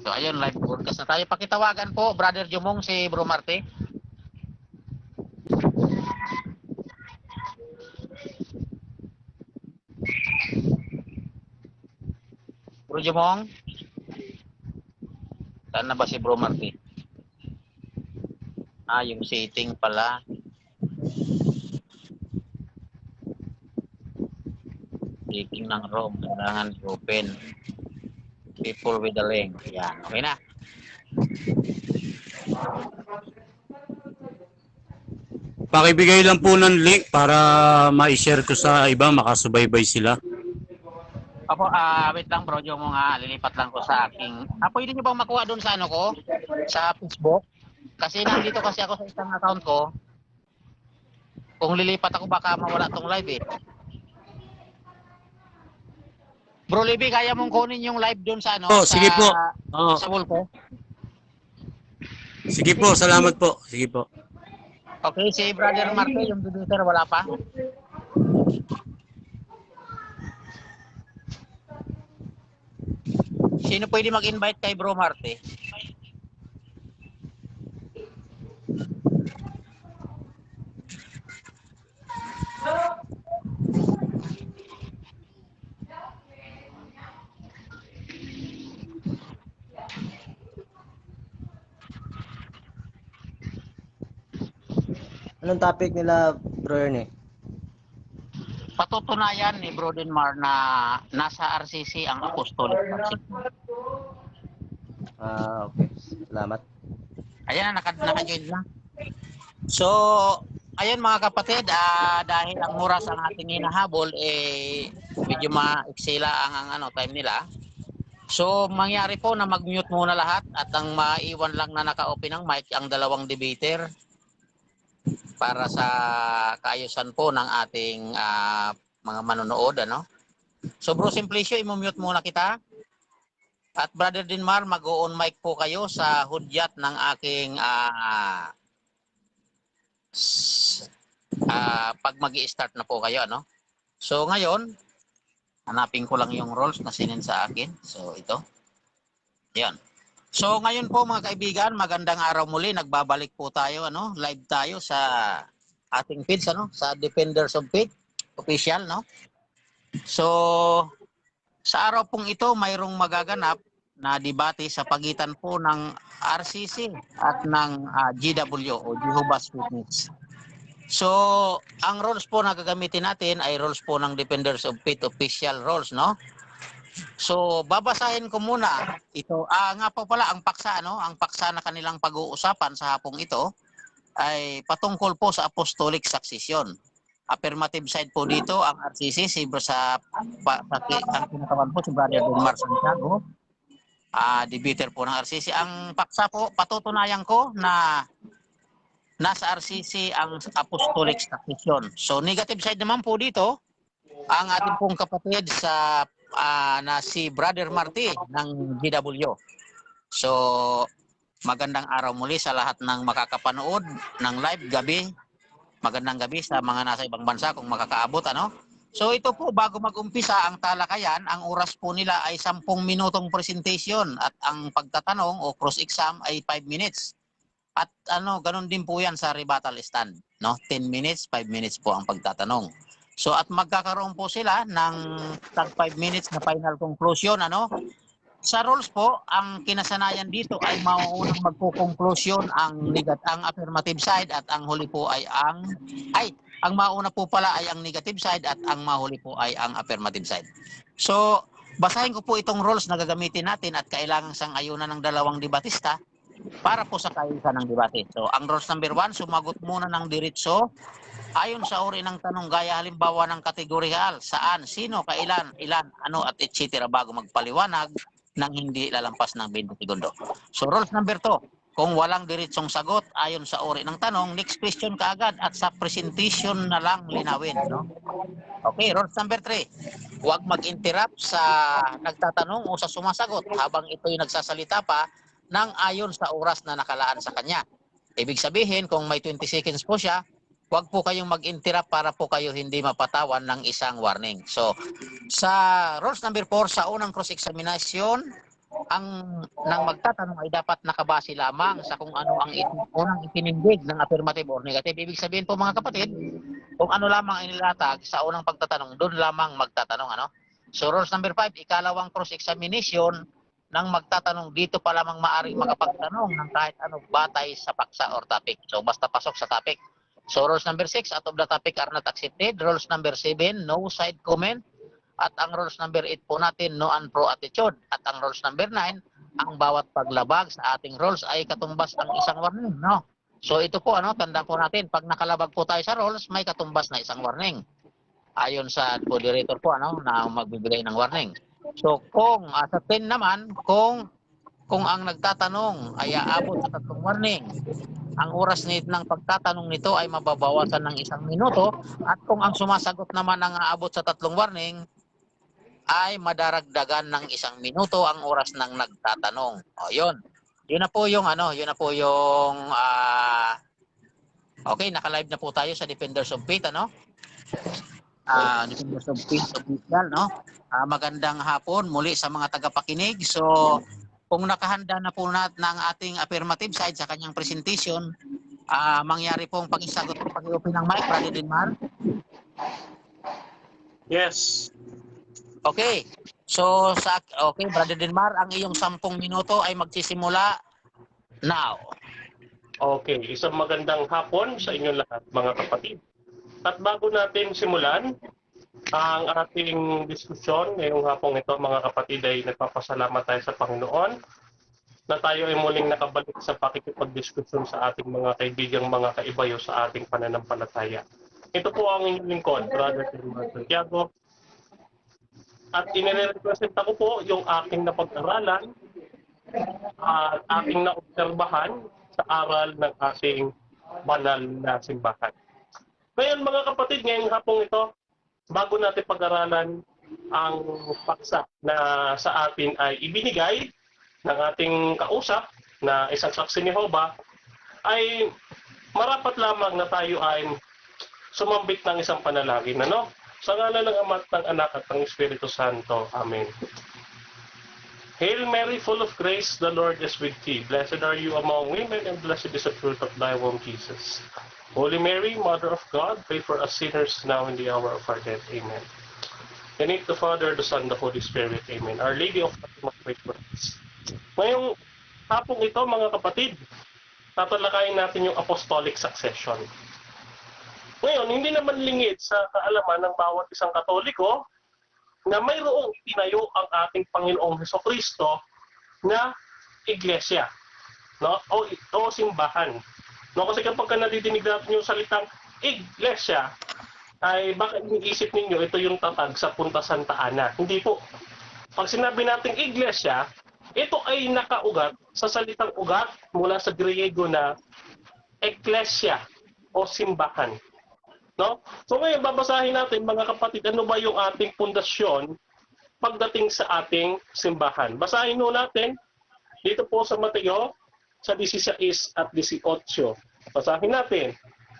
So ayun, live broadcast na tayo. Pakitawagan po, Brother Jumong, si Bro Marte. Bro Jumong? Saan na ba si Bro Marte? Yung setting pala. Setting ng room. Kailangan open. People with the link. Yan, okay na. Pakibigay lang po ng link para ma-share ko sa iba, makasubaybay sila. Apo, wait lang bro, yung mga lilipat lang ko sa aking... pwede nyo bang makuha doon sa ano ko? Sa Facebook? Kasi nandito kasi ako sa isang account ko. Kung lilipat ako baka mawala tong live eh. Bro Libby, kaya mong kunin yung live doon sa ano? Sige po. Sa wall ko? Sige po, salamat po. Sige po. Okay, si Brother Marte, yung debater, wala pa? Sino pwede mag-invite kay Bro Marte? Anong topic nila, Bro Ernie? Patutunayan ni Bro Denmar na nasa RCC ang Apostolic Church. Okay. Salamat. Ayan, naka-join na. So, ayun mga kapatid, dahil ang oras ang ating hinahabol, medyo maiksila ang time nila. So, mangyari po na mag-mute muna lahat at ang maiwan lang na naka-open ng mic ang dalawang debater para sa kaayusan po ng ating mga manonood, ano? So, Bro Simplicio, i-mute muna kita. At Brother Dinmar, mag-on mic po kayo sa hudyat ng aking pag mag-i-start na po kayo, ano? So, ngayon, hanapin ko lang yung roles na sinin sa akin. So, ito. Yan. So, ngayon po mga kaibigan, magandang araw muli. Nagbabalik po tayo, ano? Live tayo sa ating feeds, ano? Sa Defenders of Faith official, no? So, sa araw pong ito, mayroong magaganap na debate sa pagitan po ng RCC at ng GW o Jehovah's Witness. So, ang roles po na gagamitin natin ay roles po ng Defenders of Faith official roles, no? So, babasahin ko muna ito. Nga po pala, ang paksa, no? Ang paksa na kanilang pag-uusapan sa hapong ito ay patungkol po sa Apostolic Succession. Affirmative side po dito ang RCC, ang kinatawan po si Brother Denmar Santiago, debater po ng RCC. Ang paksa po, patutunayan ko na nasa RCC ang Apostolic Succession. So negative side naman po dito, ang ating pong kapatid na si Brother Marty ng GW. So magandang araw muli sa lahat ng makakapanood ng live gabi. Magandang gabi sa mga nasa ibang bansa kung makakaabot, ano? So ito po, bago mag-umpisa ang talakayan, ang oras po nila ay 10 minutong presentation at ang pagtatanong o cross-exam ay 5 minutes. At ganun din po yan sa rebuttal stand, no? 10 minutes, 5 minutes po ang pagtatanong. So at magkakaroon po sila ng tag 5 minutes na final conclusion, ano? Sa rules po, ang kinasanayan dito ay mauunang magko-conclusion ang affirmative side at ang huli po ay ang mauna po pala ay ang negative side at ang mahuli po ay ang affirmative side. So, basahin ko po itong rules na gagamitin natin at kailangan sang-ayunan ng dalawang debatista para po sa kaayusan ng debate. So, ang rules number 1, sumagot muna ng diretso ayon sa uri ng tanong gaya halimbawa ng kategoryal, saan, sino, kailan, ilan, ano at etc. bago magpaliwanag nang hindi lalampas ng 20 segundo. So rules number 2, kung walang diretsong sagot ayon sa uri ng tanong, next question kaagad at sa presentation na lang linawin, no? Okay, rules number 3, huwag mag-interrupt sa nagtatanong o sa sumasagot habang ito'y nagsasalita pa nang ayon sa oras na nakalaan sa kanya. Ibig sabihin, kung may 20 seconds po siya, huwag po kayong mag-interrupt para po kayo hindi mapatawan ng isang warning. So, sa rules number 4, sa unang cross-examination, ang nang magtatanong ay dapat nakabase lamang sa kung ano ang unang itinindig ng affirmative or negative. Ibig sabihin po mga kapatid, kung ano lamang ang inilatag sa unang pagtatanong, doon lamang magtatanong. Ano? So rules number 5, ikalawang cross-examination ng magtatanong, dito pa lamang maaari makapagtanong ng kahit ano batay sa paksa or topic. So basta pasok sa topic. So rules number 6, out of the topic are not accepted. Rules number 7, no side comment. At ang rules number 8 po natin, no and pro attitude. At ang rules number 9, ang bawat paglabag sa ating rules ay katumbas ang isang warning. No? So ito po, tandaan po natin, pag nakalabag po tayo sa rules, may katumbas na isang warning. Ayon sa moderator po, na magbibigay ng warning. So kung sa 10 naman, kung ang nagtatanong ay aabot sa 3 warning, ang oras ng pagtatanong nito ay mababawasan ng 1 minuto, at kung ang sumasagot naman ang aabot sa 3 warning, ay madaragdagan ng 1 minuto ang oras ng nagtatanong. O, yun. Yun na po yung okay, naka-live na po tayo sa Defenders of Faith, Defenders of Faith official, magandang hapon muli sa mga tagapakinig. So, kung nakahanda na po natin ang ating affirmative side sa kanyang presentation, mangyari pong pag-isagot po pag-i-open ng mic, Brother Denmar. Yes. Okay. So, okay, Brother Denmar, ang iyong 10 minuto ay magsisimula now. Okay, isang magandang hapon sa inyong lahat, mga kapatid. At bago natin simulan ang ating diskusyon ngayong hapong ito, mga kapatid, ay nagpapasalamat tayo sa Panginoon na tayo ay muling nakabalik sa pakikipagdiskusyon sa ating mga kaibigang mga kaibayo sa ating pananampalataya. Ito po ang inyong lingkod, Brother Denmar Santiago. At inirepresenta ko po yung aking napag-aralan at aking naobserbahan sa aral ng ating banal na simbahan. Ngayon mga kapatid, ngayong hapong ito, bago natin pag-aralan ang paksa na sa atin ay ibinigay ng ating kausap na isang saksi ni Jehovah, ay marapat lamang na tayo ay sumambit ng isang panalangin. Sa ngalan ng Ama at ng Anak at ng Espiritu Santo. Amen. Hail Mary, full of grace, the Lord is with thee. Blessed are you among women, and blessed is the fruit of thy womb, Jesus. Holy Mary, Mother of God, pray for us sinners now and the hour of our death. Amen. In the name of the Father, the Son, the Holy Spirit. Amen. Our Lady of Fatima, pray for us. Ngayong hapong ito, mga kapatid, tatalakayin natin yung apostolic succession. Ngayon, hindi naman lingid sa kaalaman ng bawat isang Katoliko na mayroong itinayo ang ating Panginoong Hesukristo na iglesia, o simbahan. Kasi kapag nadidinig natin yung salitang iglesia, ay baka iniisip ninyo ito yung tatag sa Punta Santa Ana. Hindi po. Pag sinabi nating iglesia, ito ay nakaugat sa salitang ugat mula sa Griego na ekklesia o simbahan. So ngayon, babasahin natin mga kapatid, ano ba yung ating pundasyon pagdating sa ating simbahan. Basahin ho natin dito po sa Mateo sa 16 at 18. Basahin natin.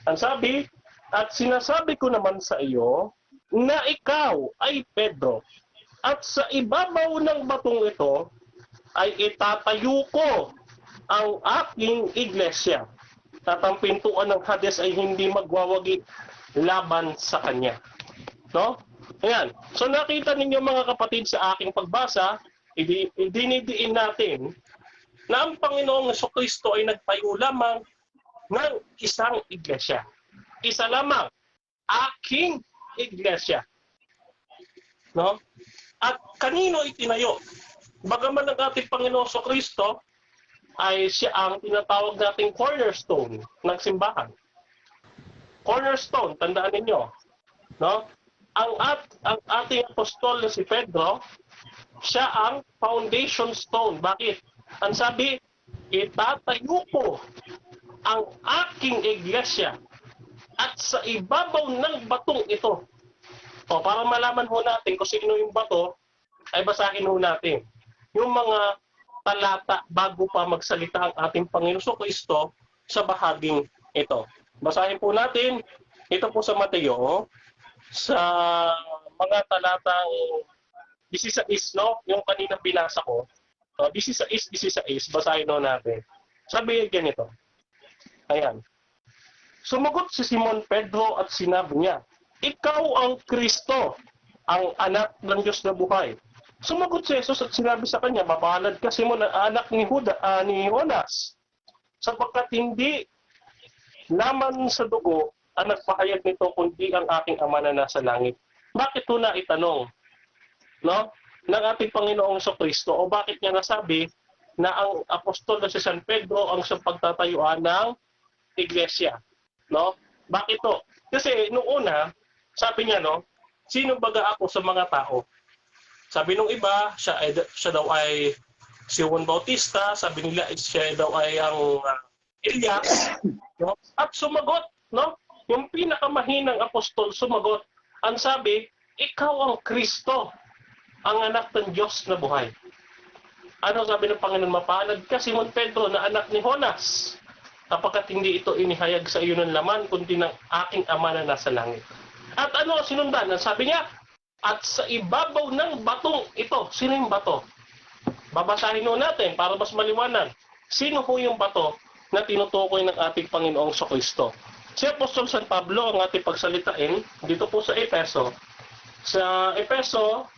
Ang sabi, at sinasabi ko naman sa iyo na ikaw ay Pedro, at sa ibabaw ng batong ito ay itatayo ko ang aking iglesia. At ang pintuan ng Hades ay hindi magwawagi laban sa kanya. Ayan. So nakita ninyo mga kapatid sa aking pagbasa, idinidiin natin na ang Panginoong Jesucristo ay nagtayo lamang ng isang iglesia. Isa lamang, aking iglesia. At kanino itinayo? Bagaman ang ating Panginoong Jesucristo ay siya ang tinatawag nating cornerstone ng simbahan. Cornerstone, tandaan ninyo. Ang ating apostol na si Pedro, siya ang foundation stone. Bakit? Ang sabi, itatayo ko ang aking iglesia at sa ibabaw ng batong ito. Para malaman ho natin kung sino yung bato, ay basahin ho natin yung mga talata bago pa magsalita ang ating Panginoon Kristo sa bahaging ito. Basahin po natin ito po sa Mateo sa mga talatang 16, yung kaninang binasa ko. 16, basahin na natin. Sabi ganito. Ayan. Sumagot si Simon Pedro at sinabi niya, "Ikaw ang Kristo, ang anak ng Diyos na buhay." Sumagot si Jesus at sinabi sa kanya, "Mapalad ka, Simon, anak ni Jonas, sapagkat hindi laman sa dugo ang nagpahayag nito, kundi ang aking Ama na nasa langit." Bakit ito na itanong, no, ng ating Panginoong Kristo, o bakit niya nasabi na ang apostol na si San Pedro ang siyang pagtatayuan ng iglesia, no? Bakit to? Kasi nung una, sabi niya, no, sino baga ako sa mga tao? Sabi nung iba, siya daw ay si Juan Bautista, sabi nila siya daw ay ang Elias, no? At sumagot, no? Yung pinakamahinang apostol sumagot, ang sabi, "Ikaw ang Kristo, ang anak ng Diyos na buhay." Ano sabi ng Panginoon? "Mapalad ka, Simon Pedro, na anak ni Jonas, kapagkat hindi ito inihayag sa iyo ng laman, kundi ng aking Ama na nasa langit." At ano ang sinundan? Ang sabi niya, "At sa ibabaw ng batong ito." Sino yung bato? Babasahin nun natin para mas maliwanag. Sino po yung bato na tinutukoy ng ating Panginoong Kristo? Si Apostol San Pablo ang ating pagsalitain dito po sa Efeso. Sa Efeso,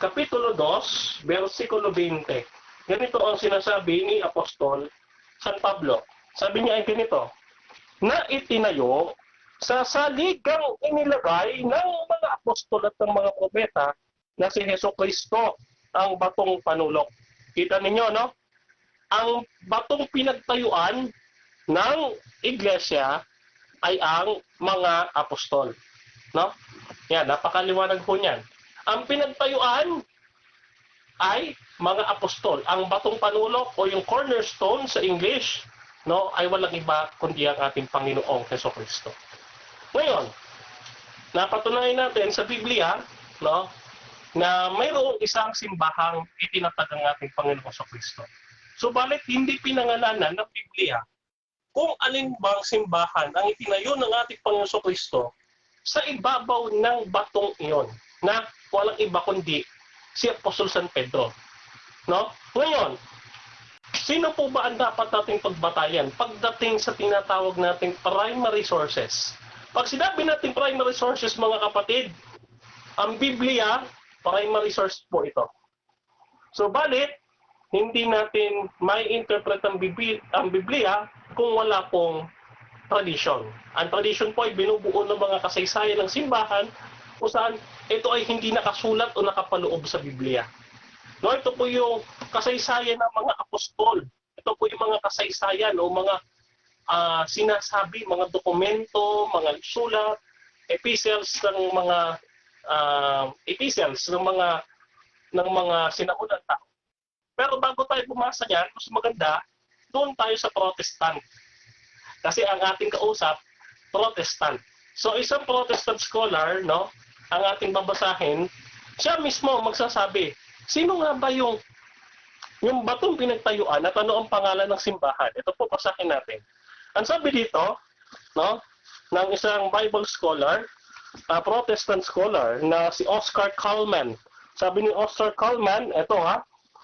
Kapitulo 2, versikulo 20. Ganito ang sinasabi ni Apostol San Pablo. Sabi niya ay ganito, "Na itinayo sa saligang inilagay ng mga apostol at ng mga propeta na si Jesucristo ang batong panulok." Kita ninyo, no? Ang batong pinagtayuan ng iglesia ay ang mga apostol, no? Yan, napakaliwanag po niyan. Ang pinagtayuan ay mga apostol. Ang batong panulok o yung cornerstone sa English, no, ay walang iba kundi ang ating Panginoong Jesucristo. Ngayon, napatunayan natin sa Biblia, no, na mayroong isang simbahang itinatag ang ating Panginoong Jesucristo. Subalit hindi pinangalanan ng Biblia kung alin bang simbahan ang itinayo ng ating Panginoong Jesucristo sa ibabaw ng batong iyon, na walang iba kundi si Apostol San Pedro. No? Ngayon, sino po ba ang dapat nating pagbatayan pagdating sa tinatawag nating primary sources? Pag sinabi natin primary sources, mga kapatid, ang Biblia, primary source po ito. So, balit, hindi natin may interpret ang Biblia kung wala pong tradition. Ang tradition po ay binubuo ng mga kasaysayan ng simbahan kung saan ito ay hindi nakasulat o nakapaloob sa Biblia. No, ito po yung kasaysayan ng mga apostol. Ito po yung mga kasaysayan o mga sinasabi, mga dokumento, mga sulat, epistles ng mga sinaunang tao. Pero bago tayo bumasa niyan, mas maganda, doon tayo sa Protestant. Kasi ang ating kausap, Protestant. So isang Protestant scholar, no, ang ating babasahin, siya mismo magsasabi, sino nga ba yung batong pinagtayuan at ano ang pangalan ng simbahan? Ito po, basahin natin. Ang sabi dito, no, ng isang Bible scholar, Protestant scholar na si Oscar Cullmann. Sabi ni Oscar Cullmann, ito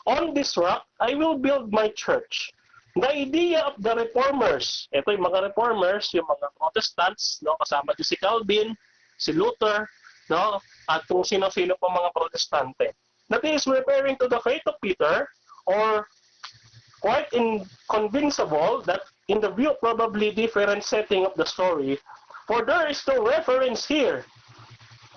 "On this rock, I will build my church." The idea of the reformers, ito yung mga reformers, yung mga Protestants, no, kasama si Calvin, si Luther, no, at kung sino-sino pa mga Protestante. That is referring to the faith of Peter, or quite inconceivable that in the view probably different setting of the story, for there is no reference here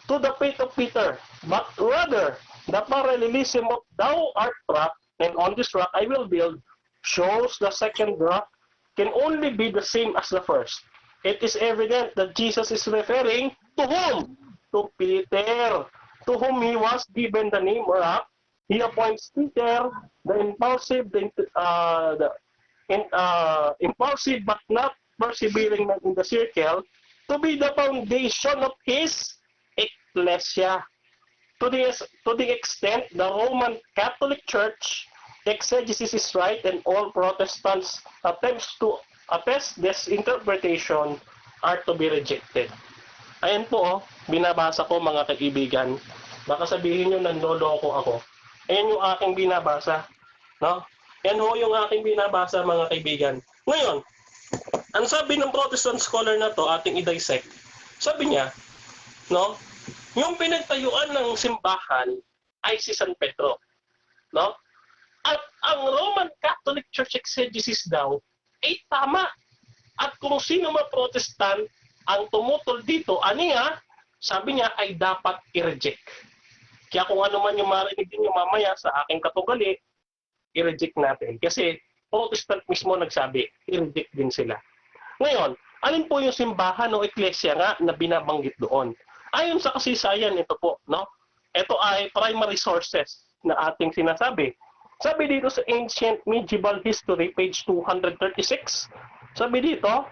to the faith of Peter, but rather the parallelism of "thou art rock, and on this rock I will build," shows the second rock can only be the same as the first. It is evident that Jesus is referring to whom? To Peter, to whom he was given the name rock. He appoints Peter, the impulsive but not persevering in the circle, to be the foundation of his ecclesia. To the extent the Roman Catholic Church exegesis is right and all Protestants attempts to attest this interpretation are to be rejected. Ayan po, binabasa ko, mga kaibigan. Baka sabihin nyo, nanloloko ako. Ayan yung aking binabasa. No? Yan ho yung aking binabasa, mga kaibigan. Ngayon, ang sabi ng Protestant scholar na to, ating i-dissect, sabi niya, no, yung pinagtayuan ng simbahan ay si San Pedro. No? At ang Roman Catholic Church exegesis daw ay tama. At kung sino man Protestant ang tumutol dito, aniya, sabi niya ay dapat i-reject. Kaya kung ano man yung marinig niyo mamaya sa aking katugali, i-reject natin. Kasi Protestant mismo nagsabi, i-reject din sila. Ngayon, alin po yung simbahan o eklesia nga na binabanggit doon? Ayon sa kasaysayan, ito po, no? Ito ay primary sources na ating sinasabi. Sabi dito sa Ancient Medieval History, page 236, sabi dito,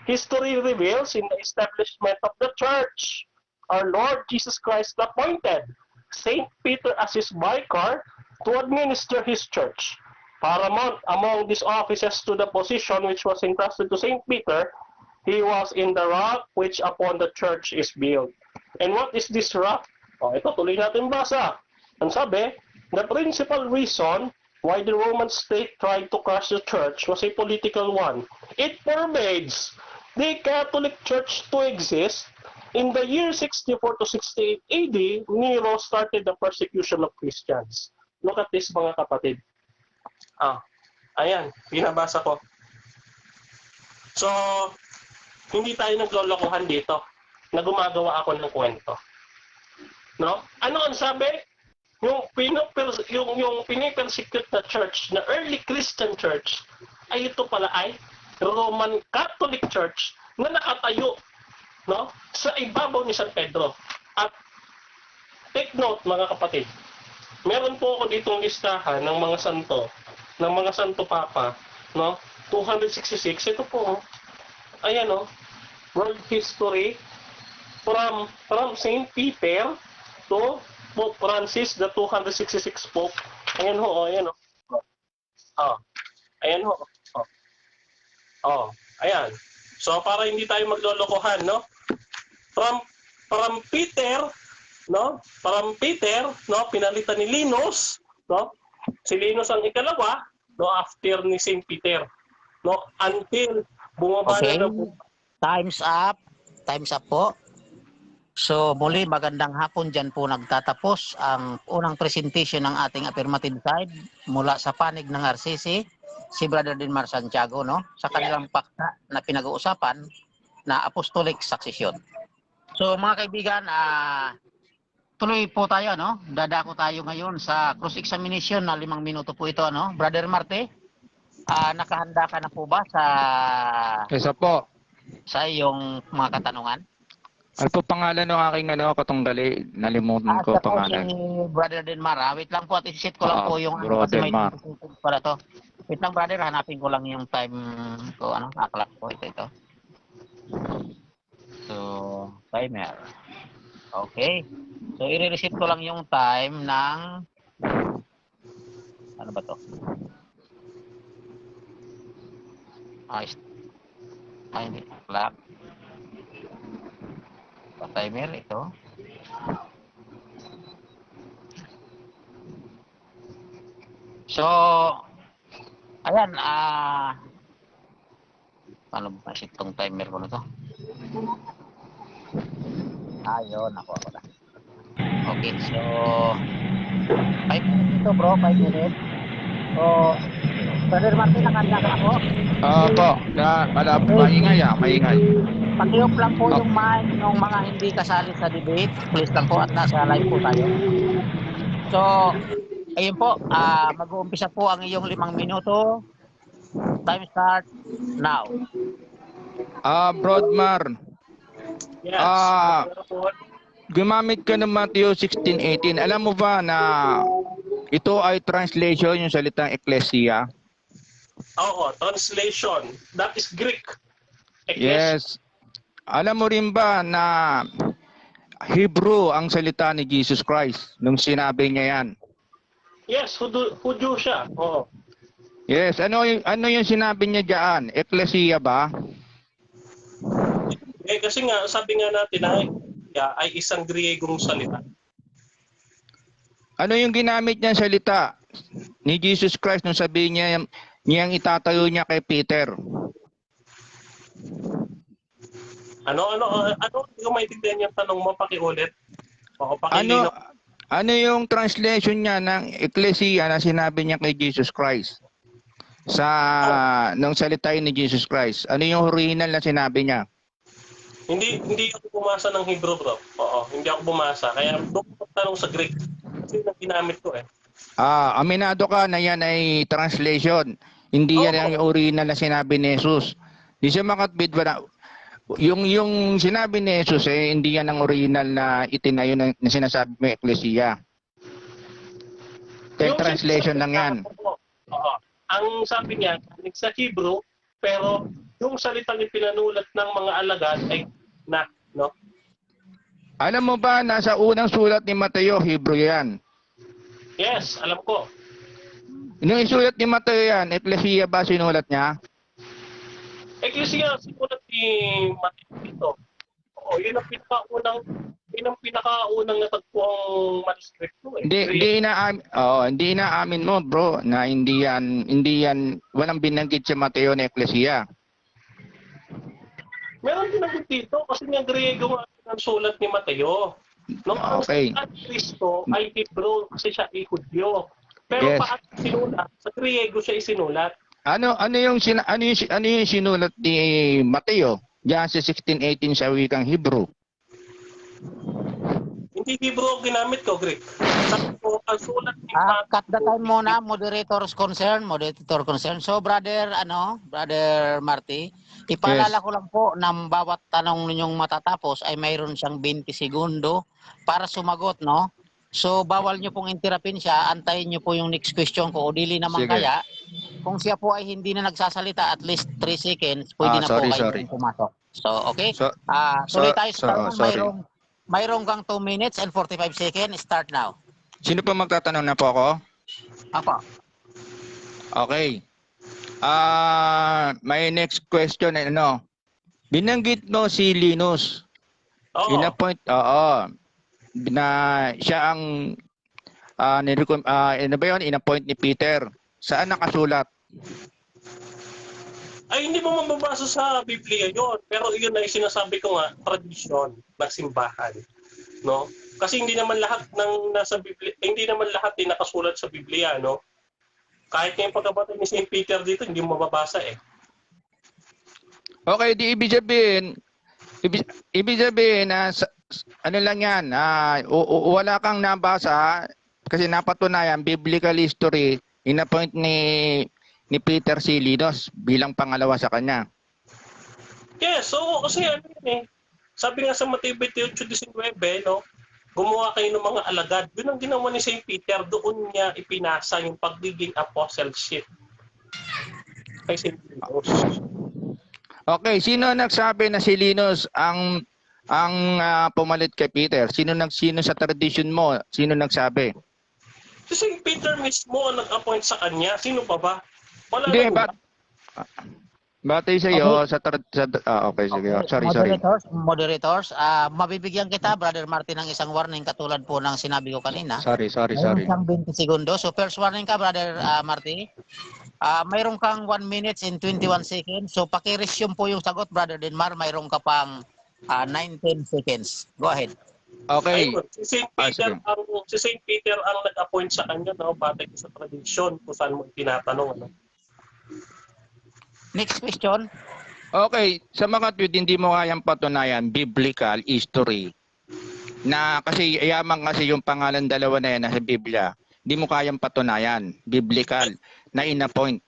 history reveals in the establishment of the church, our Lord Jesus Christ appointed Saint Peter as his vicar to administer his church. Paramount among these offices to the position which was entrusted to Saint Peter, he was in the rock which upon the church is built. And what is this rock? Ito, tuloy natin basa. Ang sabi, the principal reason why the Roman state tried to crush the church was a political one. It pervades the Catholic Church to exist. In the year 64 to 68 AD, Nero started the persecution of Christians. Look at this, mga kapatid. Ayan, binabasa ko. So, hindi tayo naglolokohan dito na gumagawa ako ng kwento. No? Ano ang sabi? Yung pinipersecute na church, na early Christian church, ay ito pala ay Roman Catholic Church na nakatayo, no, sa ibabaw ni San Pedro. At take note, mga kapatid, meron po ako ditong listahan ng mga santo papa, no? 266, ito po, ayan, no? World history from Saint Peter to Pope Francis, the 266 Pope. Ayan ho, ayan ho. Ayan ho. Ayan. So para hindi tayo maglolokohan, no? From Peter, no? From Peter, no, pinalitan ni Linus, no? Si Linus ang ikalawa, no, after ni Saint Peter, no, until bumaba Okay. na Time's up. Time's up po. So muli magandang hapon, dyan po nagtatapos ang unang presentation ng ating affirmative side mula sa panig ng RCC, si Brother Denmar Santiago, no, sa kanilang paksa na pinag-uusapan na apostolic succession. So mga kaibigan, tuloy po tayo, no? Dadako tayo ngayon sa cross-examination na 5 minuto po ito, no? Brother Marte, nakahanda ka na po ba Isa po. sa iyong mga katanungan? Ano po pangalan ng aking katunggali? Nalimutan ko Siya po pangalan. si Brother Denmar. Wait lang po at isit ko lang po yung Brother kasi may Denmar. para to. Wait lang, brother, hanapin ko lang yung time ko, clock ko ito. So, timer. Okay. So, i-reset ko lang yung time ng ano ba to? Hindi. Clock. Timer ito. So, ayan, paano ba itong timer ko na to? Ayun, ako na. Okay, so 5 minutes ito, bro, 5 minutes. So, Brother Martin, nakanda ka ako? Po. Maingay maingay. Pag-i-off lang po yung mic ng mga hindi kasali sa debate. Please lang po at nasa live po tayo. So, ayun po, mag-uumpisa po ang iyong 5 minuto. Time start now. Broadmar. Yes. Gumamit ka ng Matthew 16:18. Alam mo ba na ito ay translation yung salitang ecclesia? Oo, translation. That is Greek. Yes. Alam mo rin ba na Hebrew ang salita ni Jesus Christ nung sinabi niya yan? Yes, Hudyo siya. Oo. Yes, ano yung sinabi niya diyan? Ecclesia ba? Kasi nga, sabi nga natin na ay isang Griegong salita. Ano yung ginamit niyang salita? ni Jesus Christ nung sabihin niyang itatayo niya kay Peter? Ano, hindi ko maintindihan yung tanong mo, pakiulit. O, pakilino. Ano yung translation niya ng Ecclesia na sinabi niya kay Jesus Christ? Nung salita ni Jesus Christ. Ano yung original na sinabi niya? Hindi ako bumasa ng Hebrew, bro. Oo, hindi ako bumasa. Kaya doon ko tanong sa Greek. Kasi yun ang ginamit ko eh. Aminado ka na yan ay translation. Hindi yan ang original na sinabi ni Jesus. Di siya makatbid ba na yung sinabi ni Jesus hindi yan ang original na itinayo na sinasabi mo Ecclesia. Yung translation lang yan. Oo. Ang sabi niya, sa Hebrew, pero yung salitang ipinanulat ng mga alagad ay na, no? Alam mo ba, nasa unang sulat ni Mateo, Hebrew yan. Yes, alam ko. Nung isulat ni Mateo yan, Ecclesia ba sinulat niya? Ecclesia, sinulat ni Mateo dito. Oo, yun ang pinakaunang natagpuang manuskripto eh. Hindi inaamin mo, bro, na hindi yan, walang binanggit si Mateo na Ecclesia. Meron din ako dito kasi nga Griego ang sulat ni Mateo. Nung ang Kristo ay Hebrew kasi siya ay Hudyo. Pero paano sinulat? Sa Griego siya isinulat. Ano yung sinulat ni Mateo? Diyan sa 16:18 sa wikang Hebrew. Hindi Hebrew ang ginamit ko, Greek. Sabi ko, ang sulat ni Cut the time muna, moderator concern. So, brother Marty, ipaalala ko lang po na bawat tanong ninyong matatapos ay mayroon siyang 20 segundo para sumagot, no? So, bawal nyo pong interrupin siya. Antayin nyo po yung next question ko. O dili naman kaya, kung siya po ay hindi na nagsasalita at least 3 seconds, pwede na po kayo pumasok. So, okay? Tuloy tayo sa tanong. Mayroon kang 2 minutes and 45 seconds. Start now. Sino pa magtatanong na po ako? Apa. Okay. My next question ay binanggit mo si Linus. Oo. Na siya ang in-appoint ni Peter. Saan nakasulat? Ay, hindi mo mababasa sa Biblia yon. Pero yun ay sinasabi ko nga, tradisyon ng simbahan. No? Kasi hindi naman lahat ng nasa Biblia, hindi naman lahat din nakasulat sa Biblia, no? Kahit yung pagkabatay ni St. Peter dito, hindi mo mababasa eh. Okay, di ibig sabihin na ano lang yan, wala kang nabasa kasi napatunayan biblical history in-appoint ni Peter si Linus bilang pangalawa sa kanya. Yes, so kasi ano yun eh. Sabi nga sa Mateo 28:19, no? Gumawa kayo ng mga alagad. Yun ang ginawa ni St. Peter, doon niya ipinasa yung pagiging apostleship kay St. Linus. Okay, sino nagsabi na si Linus ang pumalit kay Peter? Sino sa tradition mo? Sino nagsabi? Si St. Peter mismo ang nag-appoint sa kanya. Sino pa ba? Wala Hindi, na. batay sa iyo okay, sige. Sorry. Moderators, mabibigyan kita, Brother Martin, ng isang warning katulad po ng sinabi ko kanina. Sorry. Mayroon kang 20 segundo. So first warning ka, Brother Martin. Mayroon kang 1 minute and 21 seconds. So paki-resume po yung sagot, Brother Denmar. Mayroon ka pang 9-10 seconds. Go ahead. Okay. Ayun, si St. Peter ang nag-appoint sa kanya, no? Batay sa tradisyon kung saan mo tinatanong, ano? Next question. Okay, sa mga tweet, hindi mo kayang patunayan biblical history na kasi yaman kasi yung pangalan dalawa na yan sa Biblia. Hindi mo kayang patunayan biblical na in-appoint.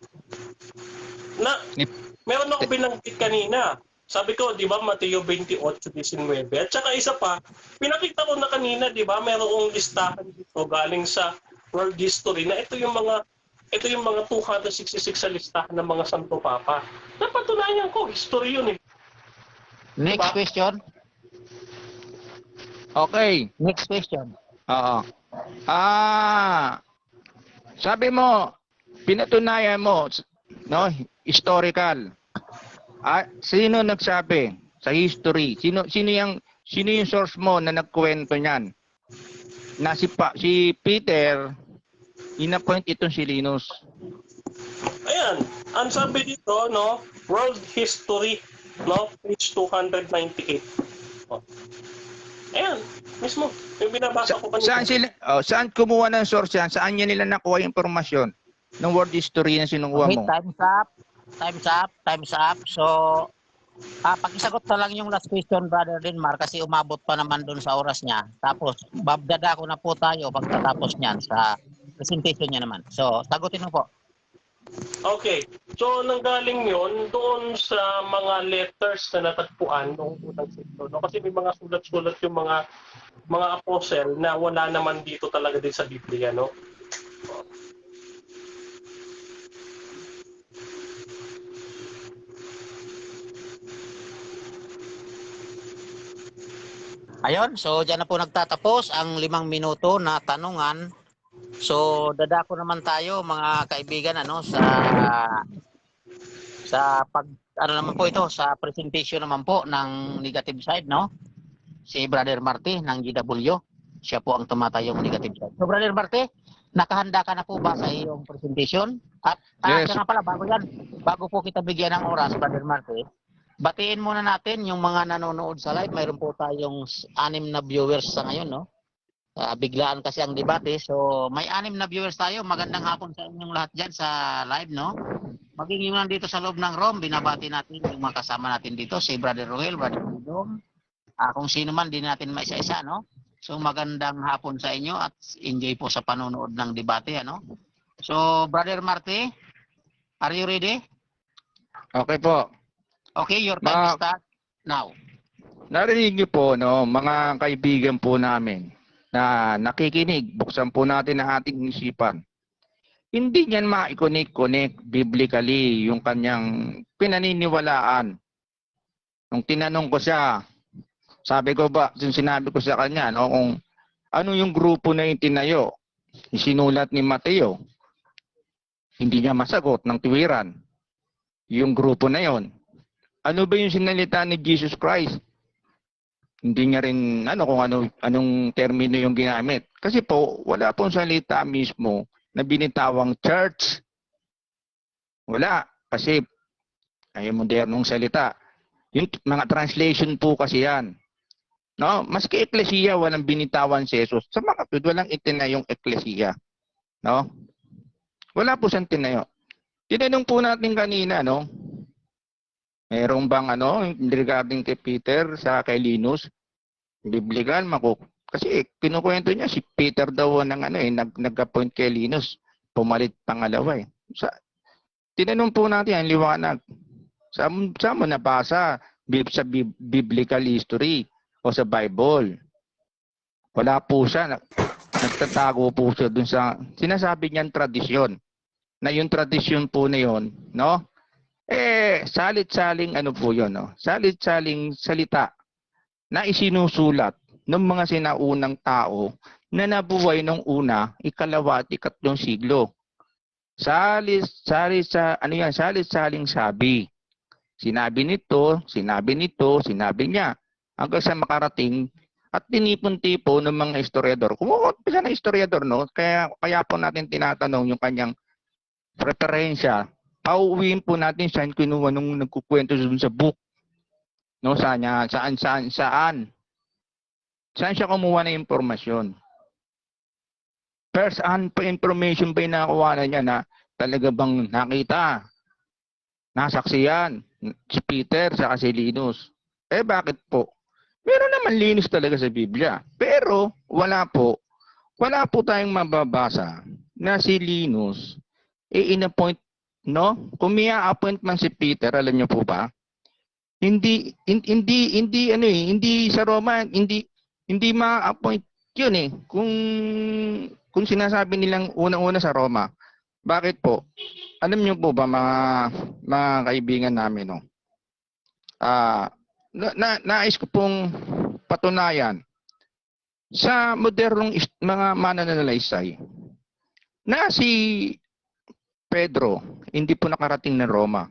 Meron ako binanggit kanina. Sabi ko, di ba, Mateo 28:19. At saka isa pa, pinakita ko na kanina, di ba, merong listahan dito galing sa world history na ito yung mga 266 sa listahan ng mga Santo Papa. Napatunayan ko, history yun eh. Next question. Okay. Next question. Oo. Sabi mo, pinatunayan mo, no, historical. Sino nagsabi sa history? Sino yung source mo na nagkuwento niyan? Na si Peter inappoint itong si Linus. Ayan, ang sabi dito, no, World History, no, page 298. Oh. Ayan, mismo, yung binabasa ko kanina. Saan kumuha ng source yan? Saan niya nila nakuha yung impormasyon ng world history na sinukuha Okay, mo? time's up. Time's up. Time's up. So, pakisagot na lang yung last question, Brother Denmar, kasi umabot pa naman doon sa oras niya. Tapos, babdada ko na po tayo pagkatapos niyan sa presentation niya naman. So, sagutin mo po. Okay. So, nanggaling yon doon sa mga letters na natagpuan noong unang siglo. No? Kasi may mga sulat-sulat yung mga apostle na wala naman dito talaga din sa Biblia. No? Ayun, so dyan na po nagtatapos ang 5 minuto na tanungan. So, dadako naman tayo mga kaibigan sa pag ano naman po ito sa presentation naman po ng negative side, no? Si Brother Marty ng GW. Siya po ang tumatayong negative side. So, Brother Marty, nakahanda ka na po ba sa iyong presentation? At Yes. siya nga pala, bago po kita bigyan ng oras, Brother Marty, batiin muna natin yung mga nanonood sa live. Mayroon po tayong 6 na viewers sa ngayon, no? Biglaan kasi ang debate. So, may 6 na viewers tayo. Magandang hapon sa inyong lahat dyan sa live, no? Maging yung nandito sa loob ng room, binabati natin yung mga kasama natin dito, si Brother Roel, Brother Dom, kung sino man, din natin maisa-isa, no? So, magandang hapon sa inyo at enjoy po sa panonood ng debate, ano? So, Brother Marty, are you ready? Okay po. Okay, your time starts now. Narinig niyo po, no, mga kaibigan po namin na nakikinig, buksan po natin ang ating isipan. Hindi niyan ma-connect biblically yung kanyang pinaniniwalaan. Nung tinanong ko siya, sinabi ko sa kanya, no, kung ano yung grupo na itinayo, isinulat ni Mateo, hindi niya masagot ng tuwiran yung grupo na yon. Ano ba yung sinalita ni Jesus Christ? Hindi niya rin kung anong termino yung ginamit. Kasi po, wala pong salita mismo na binitawang church. Wala. Kasi ay modernong salita. Yung mga translation po kasi yan. No? Maski eklesiya, walang binitawan si Jesus. Sa mga kapatid, walang itinayong eklesiya. No? Wala po siyang tinayo. Tinanong po natin kanina, no? Mayroong bang regarding kay Peter sa kay Linus? Biblical, kasi kinukwento niya si Peter daw nag-appoint kay Linus. Pumalit pangalawa eh. Tinanong po natin ang liwanag. Saan mo nabasa sa biblical history o sa Bible? Wala po siya. Nagtatago po siya dun sa sinasabi niyang tradisyon. Na yung tradisyon po na yun, no? Salit-saling po yun, no? Salit-saling salita na isinusulat ng mga sinaunang tao na nabuhay nung una, ikalawa at ikatlong siglo. Salit-saling sabi. Sinabi nito, sinabi niya. Hanggang sa makarating at tinipon-tipon ng mga historiador. Kumuha siya ng historiador, no? Kaya po natin tinatanong yung kanyang preferensya. Pauwiin po natin saan kinuha nung nagkukwento dun sa book. No, saan siya kumuha ng impormasyon? First hand pa information ba yung nakakuha na niya na talaga bang nakita? Nasaksiyan si Peter sa si Linus. Bakit po? Meron naman Linus talaga sa Biblia. Pero wala po tayong mababasa na si Linus in-appoint, no? Kung may appoint man si Peter, alam niyo po ba? Hindi sa Roma, hindi ma-appoint 'yun eh. Kung sinasabi nilang unang-una sa Roma. Bakit po? Alam niyo po ba mga kaibigan namin, no? Nais ko pong patunayan sa modernong mga mananalaysay na si Pedro hindi po nakarating ng Roma.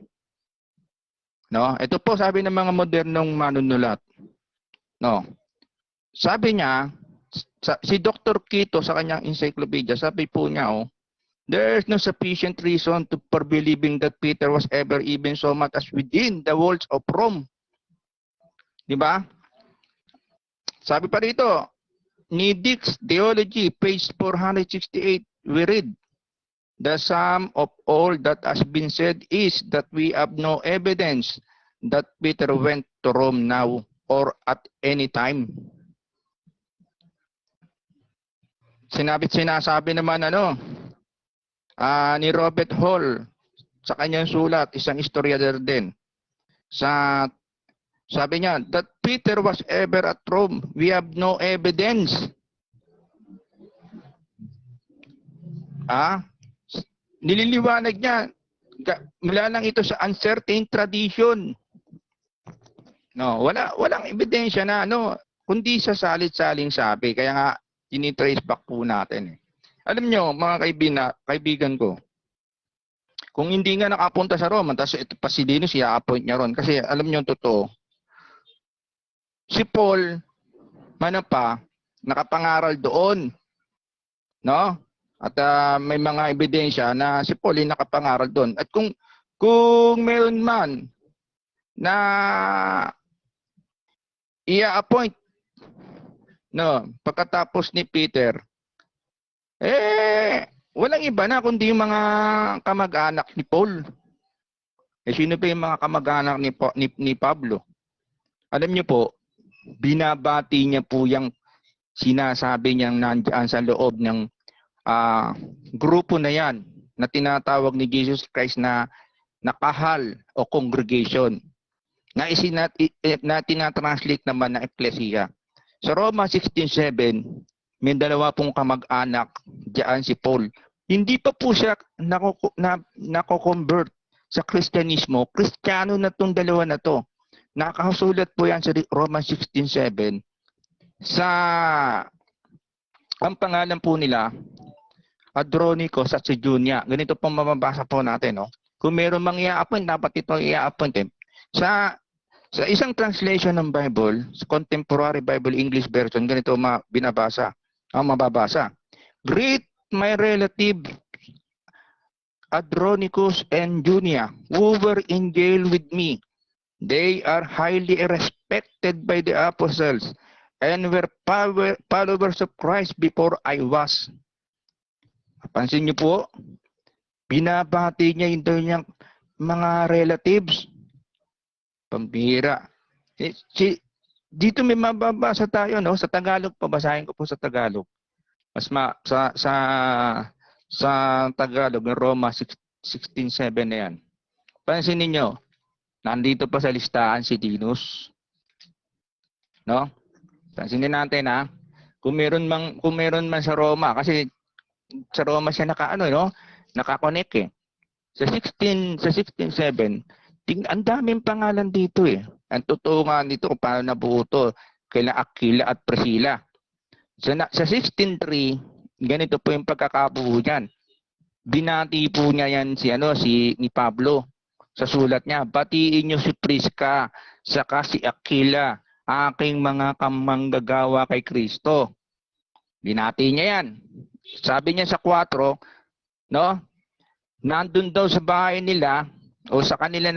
No? Ito po sabi ng mga modernong manunulat. No. Sabi niya si Dr. Quito sa kanyang encyclopedia, sabi po niya There is no sufficient reason for believing that Peter was ever even so much as within the walls of Rome. Di ba? Sabi pa rito, ni Dick's Theology, page 468, we read, the sum of all that has been said is that we have no evidence that Peter went to Rome now or at any time. Sinasabi naman ni Robert Hall sa kanyang sulat, isang historiador din. Sabi niya, that Peter was ever at Rome, we have no evidence. Nililiwanag niya, mula lang ito sa uncertain tradition. No, walang ebidensya na kundi sa salit-saling sabi. Kaya nga tinitrace back po natin. Alam nyo, mga kaibigan ko, kung hindi nga nakapunta sa Roma, tapos ito pa si Linus, i-appoint niya ron. Kasi alam nyo, totoo, si Paul, nakapangaral doon. No? At may mga ebidensya na si Paul ay nakapangaral doon. At kung meron man na i-appoint pagkatapos ni Peter, walang iba na kundi yung mga kamag-anak ni Paul. Sino pa yung mga kamag-anak ni Pablo? Alam niyo po, binabati niya po yung sinasabi niyang nandiyan sa loob ng grupo na yan na tinatawag ni Jesus Christ na kahal o congregation na tinatranslate naman na ecclesia. Sa Roma 16:7, may dalawa pong kamag-anak diyan si Paul. Hindi pa po siya nako-convert sa Kristyanismo. Kristiyano na tong dalawa na to. Nakasulat po yan sa Roma 16:7. Ang pangalan po nila, Andronicus at si Junia. Ganito pong mababasa po natin. Kung meron mang i-appoint, dapat ito i-appoint. Sa isang translation ng Bible, sa Contemporary Bible English Version, ganito mababasa. Greet my relative Andronicus and Junia, who were in jail with me. They are highly respected by the apostles and were followers of Christ before I was. Pansin niyo po, binabati niya yung niyang mga relatives. Pambira. Dito may mababasa tayo, sa Tagalog, pabasahin ko po sa Tagalog. Sa Tagalog, ng Roma 16:7 na yan. Pansin niyo, nandito pa sa listahan si Linus. No? Pansinin natin kung meron man sa Roma, kasi sa Roma siya naka-connect Sa 16:7, ang daming pangalan dito Ang totoo nga nito kung paano nabuo ito, kaila Aquila at Priscilla. Sa 16:3, ganito po yung pagkakabuo niyan. Binati po niya yan ni Pablo. Sa sulat niya, batiin niyo si Prisca, saka si Aquila, aking mga kamanggagawa kay Kristo. Binati niya yan. Sabi niya sa 4, nandun daw sa bahay nila, o sa kanila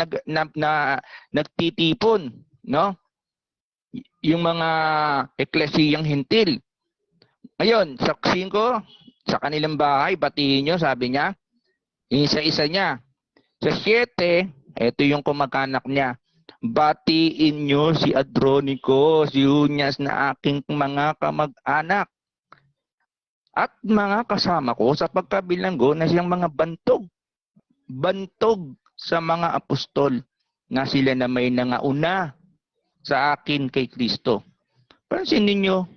nagtitipon, yung mga eklesiyang hintil. Ngayon, sa 5, sa kanilang bahay, batiin nyo, sabi niya, isa-isa niya. Sa 7, ito yung kumag-anak niya, batiin nyo si Andronicus, si Junias na aking mga kamag-anak. At mga kasama ko sa pagkabilanggo na siyang mga bantog sa mga apostol na sila na may nangauna sa akin kay Kristo. Pansin ninyo,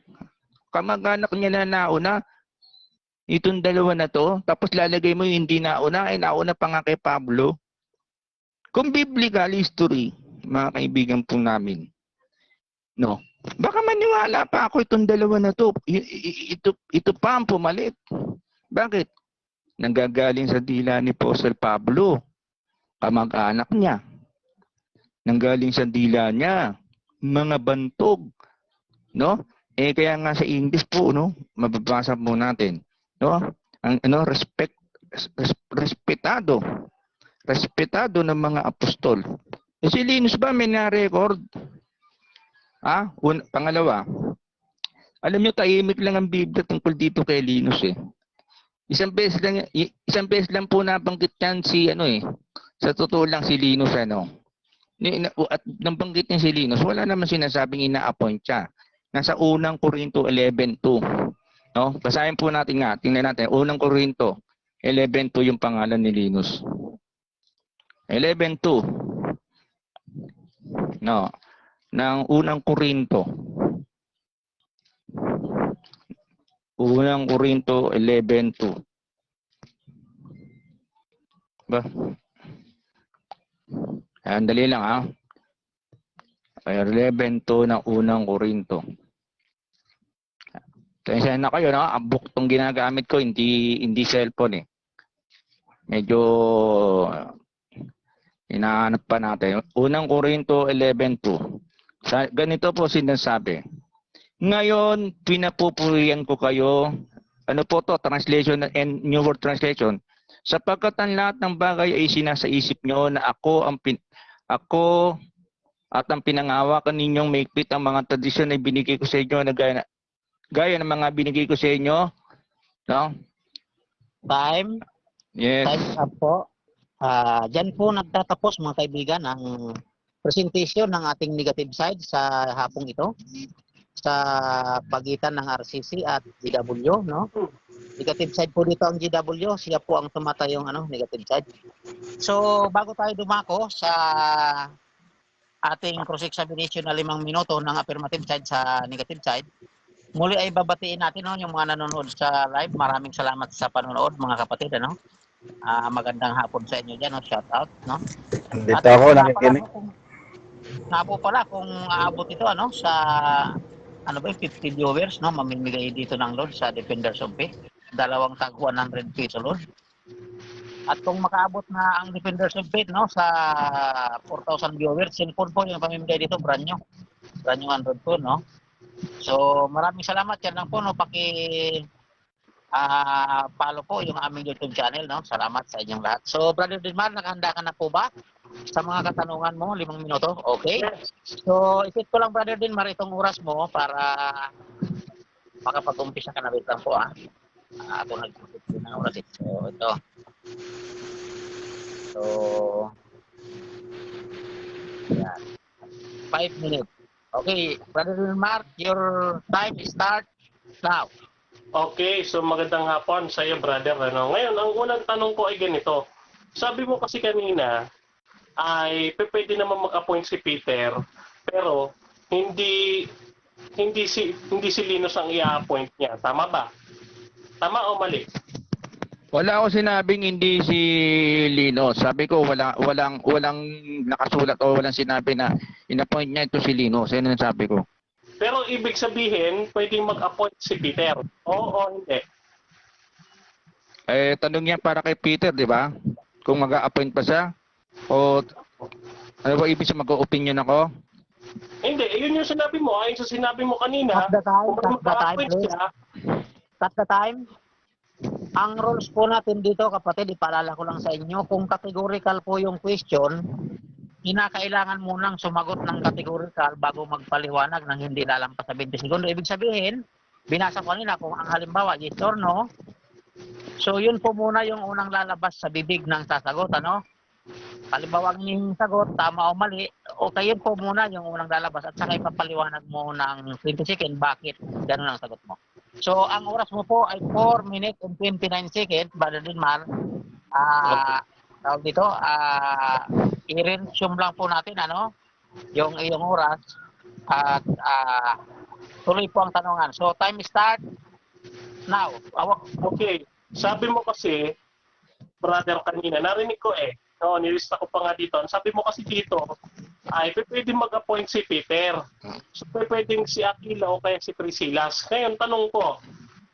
kamag-anak niya na nauna, itong dalawa na to, tapos lalagay mo yung hindi nauna, nauna pa nga kay Pablo. Kung biblical history, mga kaibigan po namin, baka maniwala pa ako itong dalawa na to. Ito pa ang pumalit. Bakit? Nanggagaling sa dila ni Apostle Pablo, kamag-anak niya. Nanggaling sa dila niya, mga bantog. Kaya nga sa English po, mababasa po natin. Ang respect respetado. Respetado ng mga apostol. Si Linus ba may na-record? Pangalawa, alam nyo, tahimik lang ang Biblia tungkol dito kay Linus eh. Isang beses lang po nabanggit yan sa totoo lang si Linus At nang banggit niya si Linus, wala naman sinasabing ina-appoint siya. Nasa unang Korinto 11:2. No? Basahin po natin nga, tingnan natin. Unang Korinto 11:2 yung pangalan ni Linus. 11:2. No. Ng unang Korinto. Unang Korinto 11:2. Ba? Dali lang 11:2 ng unang Korinto. Tensya na kayo, no? Ang book tong ginagamit ko, hindi cellphone eh. Medyo hinahanap pa natin. Unang Korinto 11:2. Ganito po sinasabi. Ngayon, pinapupurihan ko kayo. Ano po to? Translation and New World Translation. Sapagkat ang lahat ng bagay ay sinasa isip nyo na ako at ang pinangawakan ninyong maigpit ang mga tradisyon na binigay ko sa inyo na gaya ng mga binigay ko sa inyo. No? Time. Yes. Time up po. Diyan po nagtatapos mga kaibigan ang presentation ng ating negative side sa hapong ito sa pagitan ng RCC at GW, no? Negative side po dito ang GW, siya po ang tumatayong negative side. So, bago tayo dumako sa ating cross-examination na 5 minuto ng affirmative side sa negative side, muli ay babatiin natin yung mga nanonood sa live. Maraming salamat sa panonood mga kapatid, magandang hapon sa inyo diyan, shout out, no? Dito ako nakikinig. Nga po pala kung aabot ito sa 50 viewers, no, mamimigay dito ng load sa Defenders of Faith. 2 tag 100 peso load. At kung makaabot na ang Defenders of Faith, no, sa 4,000 viewers, cellphone po yung pamimigay dito, brand new 100 po, no. So maraming salamat, yan lang po, no, follow po yung aming YouTube channel, no. Salamat sa inyong lahat. So Brother Dilmar, nakahanda ka na po ba sa mga katanungan mo? 5 minuto, okay? So isit ko lang Brother Dilmar itong oras mo para makapag-umpisa ka na. Wait lang po ako nag-isip din ng oras. So ito. So yan. 5 minutes. Okay, Brother Dilmar, your time start now. Okay, so magandang hapon sa iyo, brother. Ngayon, ang unang tanong ko ay ganito. Sabi mo kasi kanina ay pwede naman mag-appoint si Peter, pero hindi si Linus ang i-appoint niya. Tama ba? Tama o mali? Wala ako sinabing hindi si Linus. Sabi ko walang nakasulat o walang sinabi na in-appoint niya ito si Linus. Yan ang sabi ko. Pero ibig sabihin, pwedeng mag-appoint si Peter. Oo o hindi? Tanong niya para kay Peter, di ba? Kung mag-a-appoint pa siya? O ano ba ibig sabihin, mag-opinion ako? Hindi, yun yung sinabi mo. Ayon sa sinabi mo kanina, Cut the time, kung cut the time, mag-appoint please. siya, Cut the time. Ang rules po natin dito, kapatid, ipaalala ko lang sa inyo, kung categorical po yung question, kinakailangan munang sumagot ng categorical bago magpaliwanag ng hindi lalampas sa 20 segundo. Ibig sabihin, binasa ko nila kung ang halimbawa, yes or no. So, yun po muna yung unang lalabas sa bibig ng sasagot, Halimbawa, ang sagot, tama o mali, okay, yun po muna yung unang lalabas at saka ipapaliwanag mo ng 20 seconds bakit gano'n ang sagot mo. So, ang oras mo po ay 4 minutes and 29 seconds, Brother Dilmar. Tawag dito, i-resume lang po natin, yung iyong oras at tuloy po ang tanungan. So, time start now. okay. Sabi mo kasi, brother, kanina, narinig ko nilista ko pa nga dito. Sabi mo kasi dito, ay pwede mag-appoint si Peter. So, pwedeng si Aquila o kaya si Priscilas. Ngayon, tanong ko,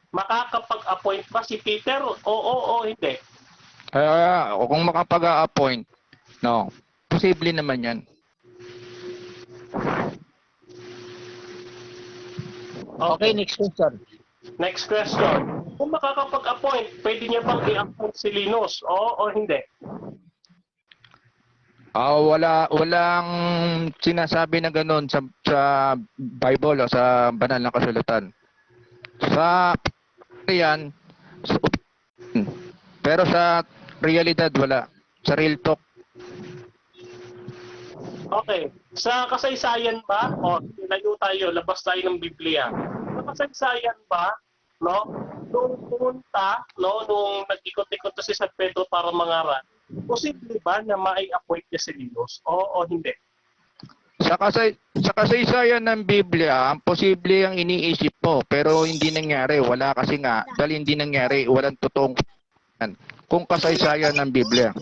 makakapag-appoint pa si Peter? Oo o hindi? Kung makapag-a-appoint, no, posible naman yan. Okay, next question. Next question. Kung makakapag-appoint, pwede niya bang i-appoint si Linus? Oo o hindi? Walang sinasabi na gano'n sa Bible o sa banal na kasulatan. Sa yan, pero sa realidad wala. Sa real talk, Okay. Sa kasaysayan ba, o layo tayo, labas tayo ng Biblia. Sa kasaysayan ba, no, nung pumunta, no, nung nag-ikot-ikot na si San Pedro para mangaral, posible ba na mai-appoint niya si Linus? O hindi? sa kasaysayan ng Biblia, ang posible ang iniisip mo, pero hindi nangyari. Wala kasi nga, dahil hindi nangyari, walang totoong kung kasaysayan ng Biblia.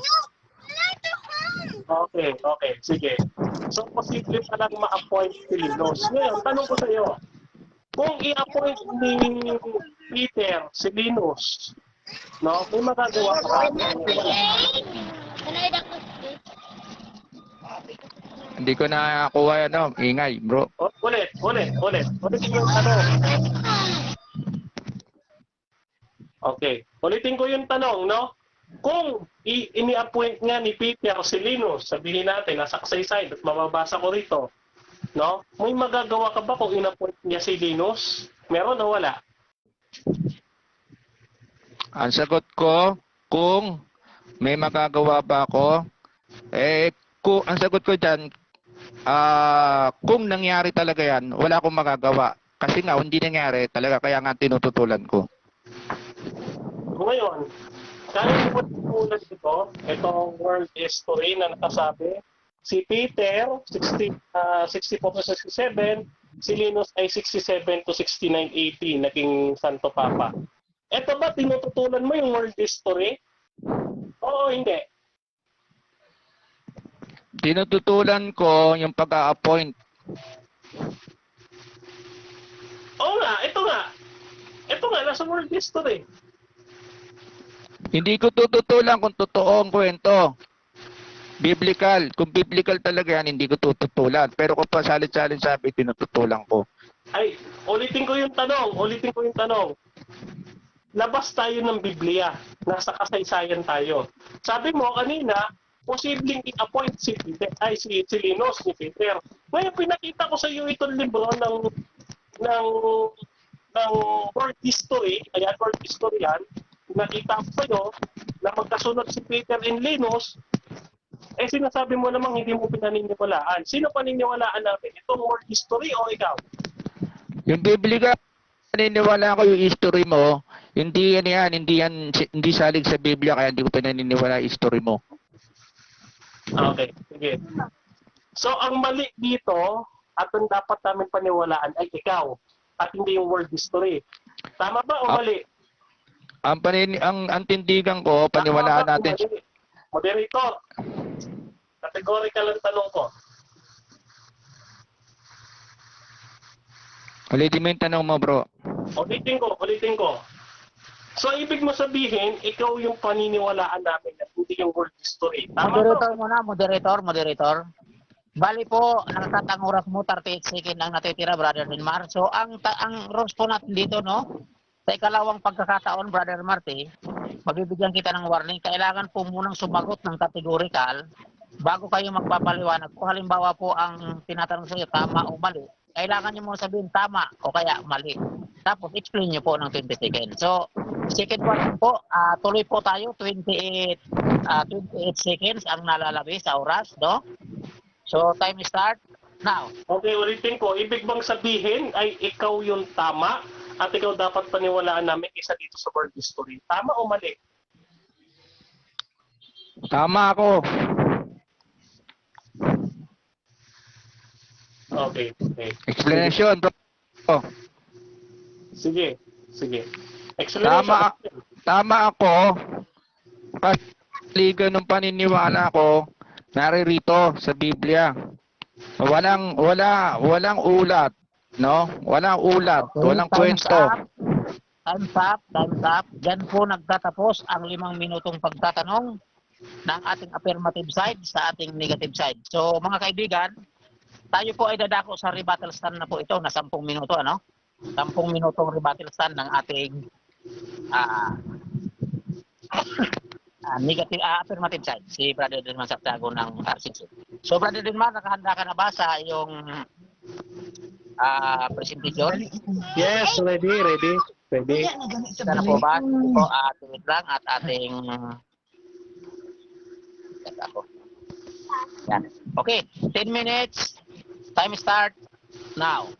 Okay, sige. So, posible palang ma-appoint si Linus. Ngayon, tanong ko sa iyo, kung i-appoint ni Peter si Linus, no, may magagawa ka ba? Hindi ko nakakuha yan, ingay, bro. Ulit yung tanong. Okay, ulitin ko yung tanong, no? Kung ini-appoint nga ni Peter si Linus, sabihin natin, nasa kasaysayan at mababasa ko rito, no? May magagawa ka ba kung in-appoint niya si Linus? Meron o wala? Ang sagot ko, kung may magagawa ba ako, ang sagot ko dyan, kung nangyari talaga yan, wala akong magagawa. Kasi nga, hindi nangyari talaga, kaya nga tinututulan ko. Ngayon, kaya mo tulad itong world history na nakasabi, si Peter, 64 to 67, si Linus ay 67 to 69 AD, naging Santo Papa. Ito ba, tinututulan mo yung world history? Oo, hindi. Tinututulan ko yung pag-a-appoint. Oo nga, ito nga. Ito nga, nasa world history. Hindi ko tututulan kung totoo ang kwento. Biblical. Kung biblical talaga yan, hindi ko tututulan. Pero kung pasalit-salit sabi, tinututulan ko. Ay, ulitin ko yung tanong. Labas tayo ng Biblia. Nasa kasaysayan tayo. Sabi mo kanina, posibleng i-appoint si Linus ni Peter. Ngayon, pinakita ko sa iyo itong libro ng world history, kaya world history yan, nakita ko sa'yo na magkasunod si Peter and Linus, sinasabi mo namang hindi mo pinaniniwalaan. Sino paniniwalaan natin? Itong world history o ikaw? Yung Biblia, paniniwala ko yung history mo, hindi salig sa Biblia, kaya hindi ko pinaniniwala yung history mo. Okay, sige. So, ang mali dito, at ang dapat namin paniwalaan ay ikaw, at hindi yung world history. Tama ba o mali? Ang tindigan ko, paniwalaan natin. Moderator, categorical ang tanong ko. Ulitin mo yung tanong mo, bro. Ulitin ko. So, ibig mo sabihin, ikaw yung paniniwalaan namin at hindi yung world history. Tama Moderator ba? muna, moderator. Bali po, nakakatang oras mo, 38 second ang natitira, Brother Denmar. So, ang rules po natin dito, no? Sa ikalawang pagkakataon, Brother Marty, mabibigyan kita ng warning. Kailangan po munang sumagot ng categorical bago kayo magpapaliwanag. Kung halimbawa po ang tinatanong sa iyo, tama o mali, kailangan nyo muna sabihin tama o kaya mali. Tapos, explain nyo po ng 20 seconds. So, second warning po, tuloy po tayo, 28 seconds ang nalalabi sa oras, no? So, time start now. Okay, ulitin ko. Ibig bang sabihin ay ikaw yung tama at ikaw dapat paniwalaan namin isa dito sa world history? Tama o mali? Tama ako. Okay. Explanation, bro. Sige. Explanation. Tama ako. Kasi ganun paniniwala ko, naririto sa Biblia. Walang ulat, no? Walang ulat, walang kwento. Time's up. Diyan po nagtatapos ang 5 minutong pagtatanong ng ating affirmative side sa ating negative side. So, mga kaibigan, tayo po ay dadako sa rebuttal stand na po ito na 10 minuto, ano? 10 minutong rebuttal stand ng ating ah, affirmative side, si Brother Denman Santiago ng RCC. So, Brother Denman, nakahanda ka na ba sa iyong presentation? Yes, ready. Sana po ba? Po, wait lang at ating yan. Okay, 10 minutes. Time start now.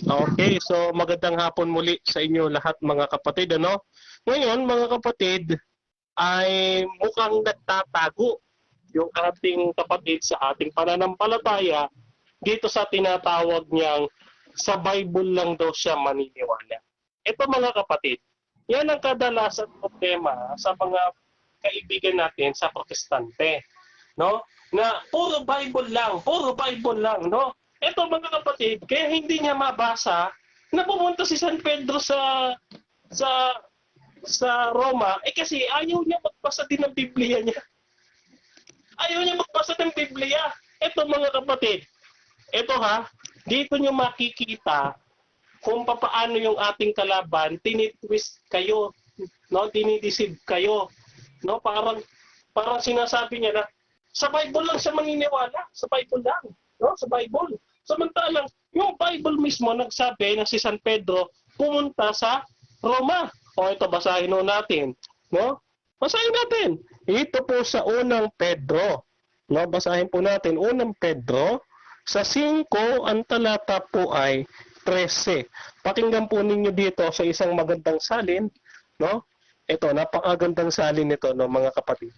Okay, so magandang hapon muli sa inyo lahat mga kapatid, ano? Ngayon, mga kapatid, ay mukhang nagtatago yung ating kapatid sa ating pananampalataya dito sa tinatawag niyang sa Bible lang daw siya maniniwala. Ito mga kapatid, yan ang kadalasan problema sa mga kaibigan natin sa protestante, no? Na puro Bible lang, no? Ito mga kapatid, kaya hindi niya mabasa na pumunta si San Pedro sa Roma, kasi ayaw niya magbasa din ng Biblia niya. Ayaw niya magbasa ng Biblia. Ito mga kapatid, ito dito niyo makikita kung paano yung ating kalaban tinitwist kayo, no? Dinideceive kayo, no? Parang sinasabi niya na sa Bible lang siya maniniwala, sa Bible lang, no? Sa Bible. Samantalang yung Bible mismo nagsabi na si San Pedro pumunta sa Roma. O ito, basahin natin, no? Basahin natin. Ito po sa unang Pedro, no? Basahin po natin unang Pedro sa 5, ang talata po ay 13. Pakinggan po ninyo dito sa isang magandang salin, no? Ito, napakagandang salin nito, no, mga kapatid.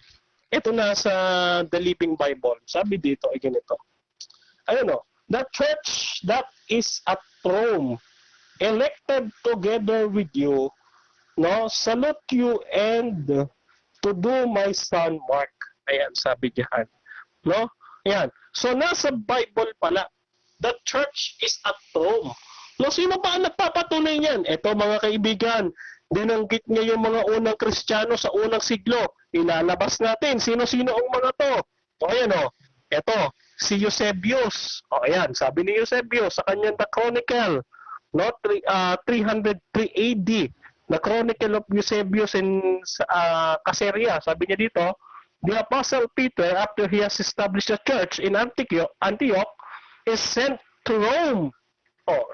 Ito na sa The Living Bible. Sabi dito ay ganito. Ayun, no? The church that is at Rome, elected together with you, no, salute you and to do my son Mark. Ayan, sabi diyan. No? Ayan. So, nasa Bible pala, the church is at Rome. No, sino ba ang nagpapatunay niyan? Ito mga kaibigan, dinanggit niya yung mga unang Kristiyano sa unang siglo. Ilalabas natin, sino-sino ang mga to. O, ayan o. Ito, si Eusebius. O, ayan, sabi ni Eusebius sa kanyang The Chronicle, no, 303 AD. The Chronicle of Eusebius in Caesarea. Sabi niya dito, the Apostle Peter, after he has established a church in Antioch, is sent to Rome.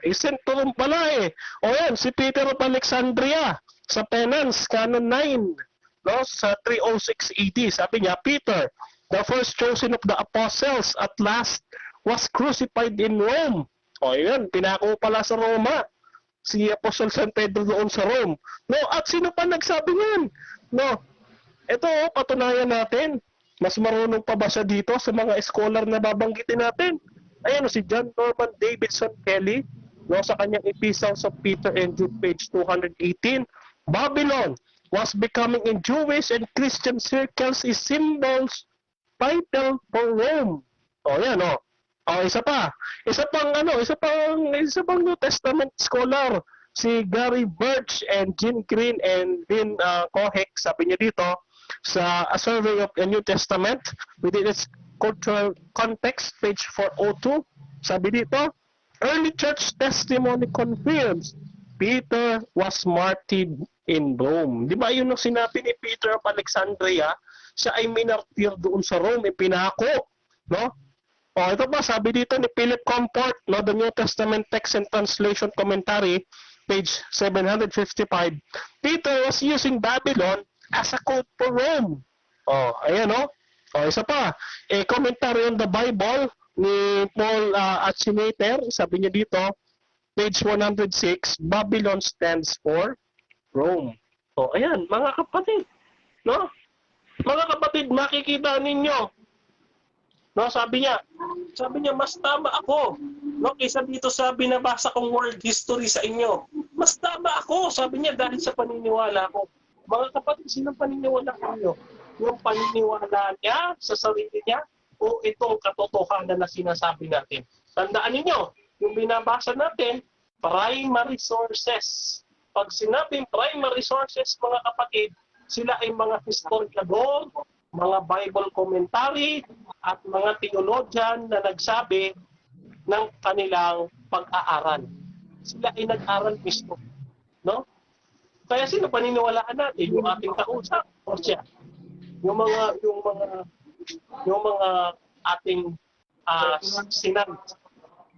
Is sent to Rome pala eh. O yan, si Peter of Alexandria sa Penance, Canon 9, no, sa 306 AD. Sabi niya, Peter, the first chosen of the apostles, at last was crucified in Rome. O yan, pinako pala sa Roma si Apostol San Pedro doon sa Rome. No, at sino pa nagsabi niyan? No, ito, patunayan natin. Mas marunong pa ba siya dito sa mga scholar na babanggitin natin? Ayan, si John Norman Davidson Kelly, no, sa kanyang Epistles of Peter and Jude, page 218, Babylon was becoming in Jewish and Christian circles is symbols title for Rome. O yan, o. O, isa pang New Testament scholar, si Gary Birch and Jean Green and Lynn Kohek, sabi niya dito, sa A Survey of the New Testament within its cultural context, page 402, sabi dito, early church testimony confirms Peter was martyred in Rome. Di ba yun ang sinabi ni Peter of Alexandria? Siya ay minartir doon sa Rome, ipinako, no? O, ito pa, sabi dito ni Philip Comport, no, The New Testament Text and Translation Commentary, page 755, Peter was using Babylon as a code for Rome. O, ayan, no? O, isa pa, a commentary on the Bible ni Paul Achinater, sabi niya dito, page 106, Babylon stands for Rome. O, ayan, mga kapatid, no? Mga kapatid, makikita ninyo, no, sabi niya, mas tama ako, no, kaysa dito sa binabasa kong world history sa inyo. Mas tama ako, sabi niya, dahil sa paniniwala ko. Mga kapatid, sinong paniniwala ninyo? Yung paniniwala niya sa sarili niya o itong katotohanan na sinasabi natin? Tandaan ninyo, yung binabasa natin, primary sources. Pag sinabing primary sources, mga kapatid, sila ay mga historiador, mga Bible commentary, at mga theologian na nagsabi ng kanilang pag-aaral. sila ay nag-aral mismo. No? Kaya sino paniniwalaan natin? Yung ating kausap o siya? Yung mga ating sinang.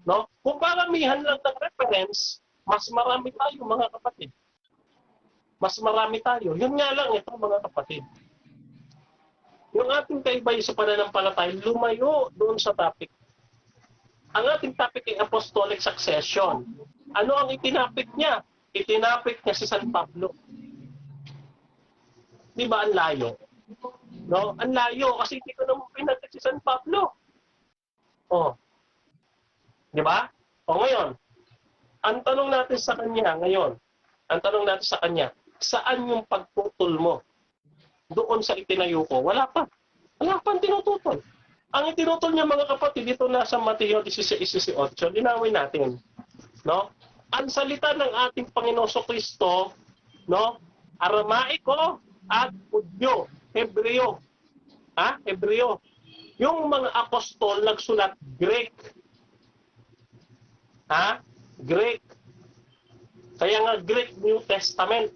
No? Kung paramihan lang ng reference, mas marami tayo mga kapatid. Mas marami tayo. Yun nga lang ito mga kapatid. Yung ating kaibay sa pananampalataya, lumayo doon sa topic. Ang ating topic ay apostolic succession. Ano ang itinapik niya? Itinapik niya si San Pablo. Di ba ang layo? No? Ang layo kasi hindi ko naman pinatid si San Pablo. Oh. Di ba? O ngayon, ang tanong natin sa kanya ngayon, saan yung pagtutol mo? Doon sa itinayo ko, wala pa. Wala pang tinututol. Ang itinutol niya mga kapatid, dito na sa Mateo 16:18, linawin natin. No? Ang salita ng ating Panginoon Kristo, no? Aramaiko at Hudyo, Hebreo. Hebreo. Yung mga apostol nagsulat Greek. Greek. Kaya nga Greek New Testament.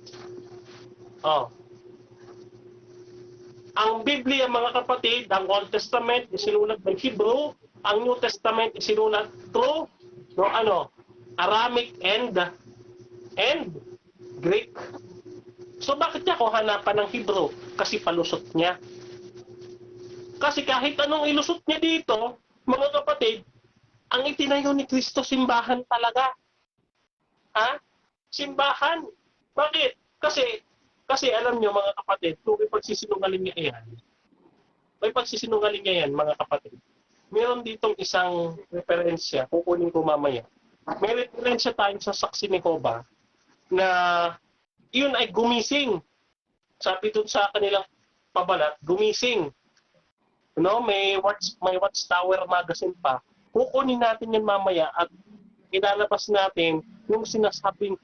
Ang Biblia mga kapatid, ang Old Testament isinulat ng Hebrew, ang New Testament isinulat through Aramic and Greek. So bakit niya ko hanapan ng Hebrew? Kasi palusot niya. Kasi kahit anong ilusot niya dito, mga kapatid, ang itinayo ni Kristo simbahan talaga. Simbahan. Bakit? Kasi alam niyo mga kapatid, kung may pagsisinungaling niya yan, mga kapatid. Meron ditong isang referensya, kukunin ko mamaya. May referensya tayo sa saksi ni Jehovah na yun ay gumising. Sabi doon sa kanilang pabalat, gumising. No, may Watchtower magazine pa. Kukunin natin yan mamaya at ilalabas natin yung sinasabing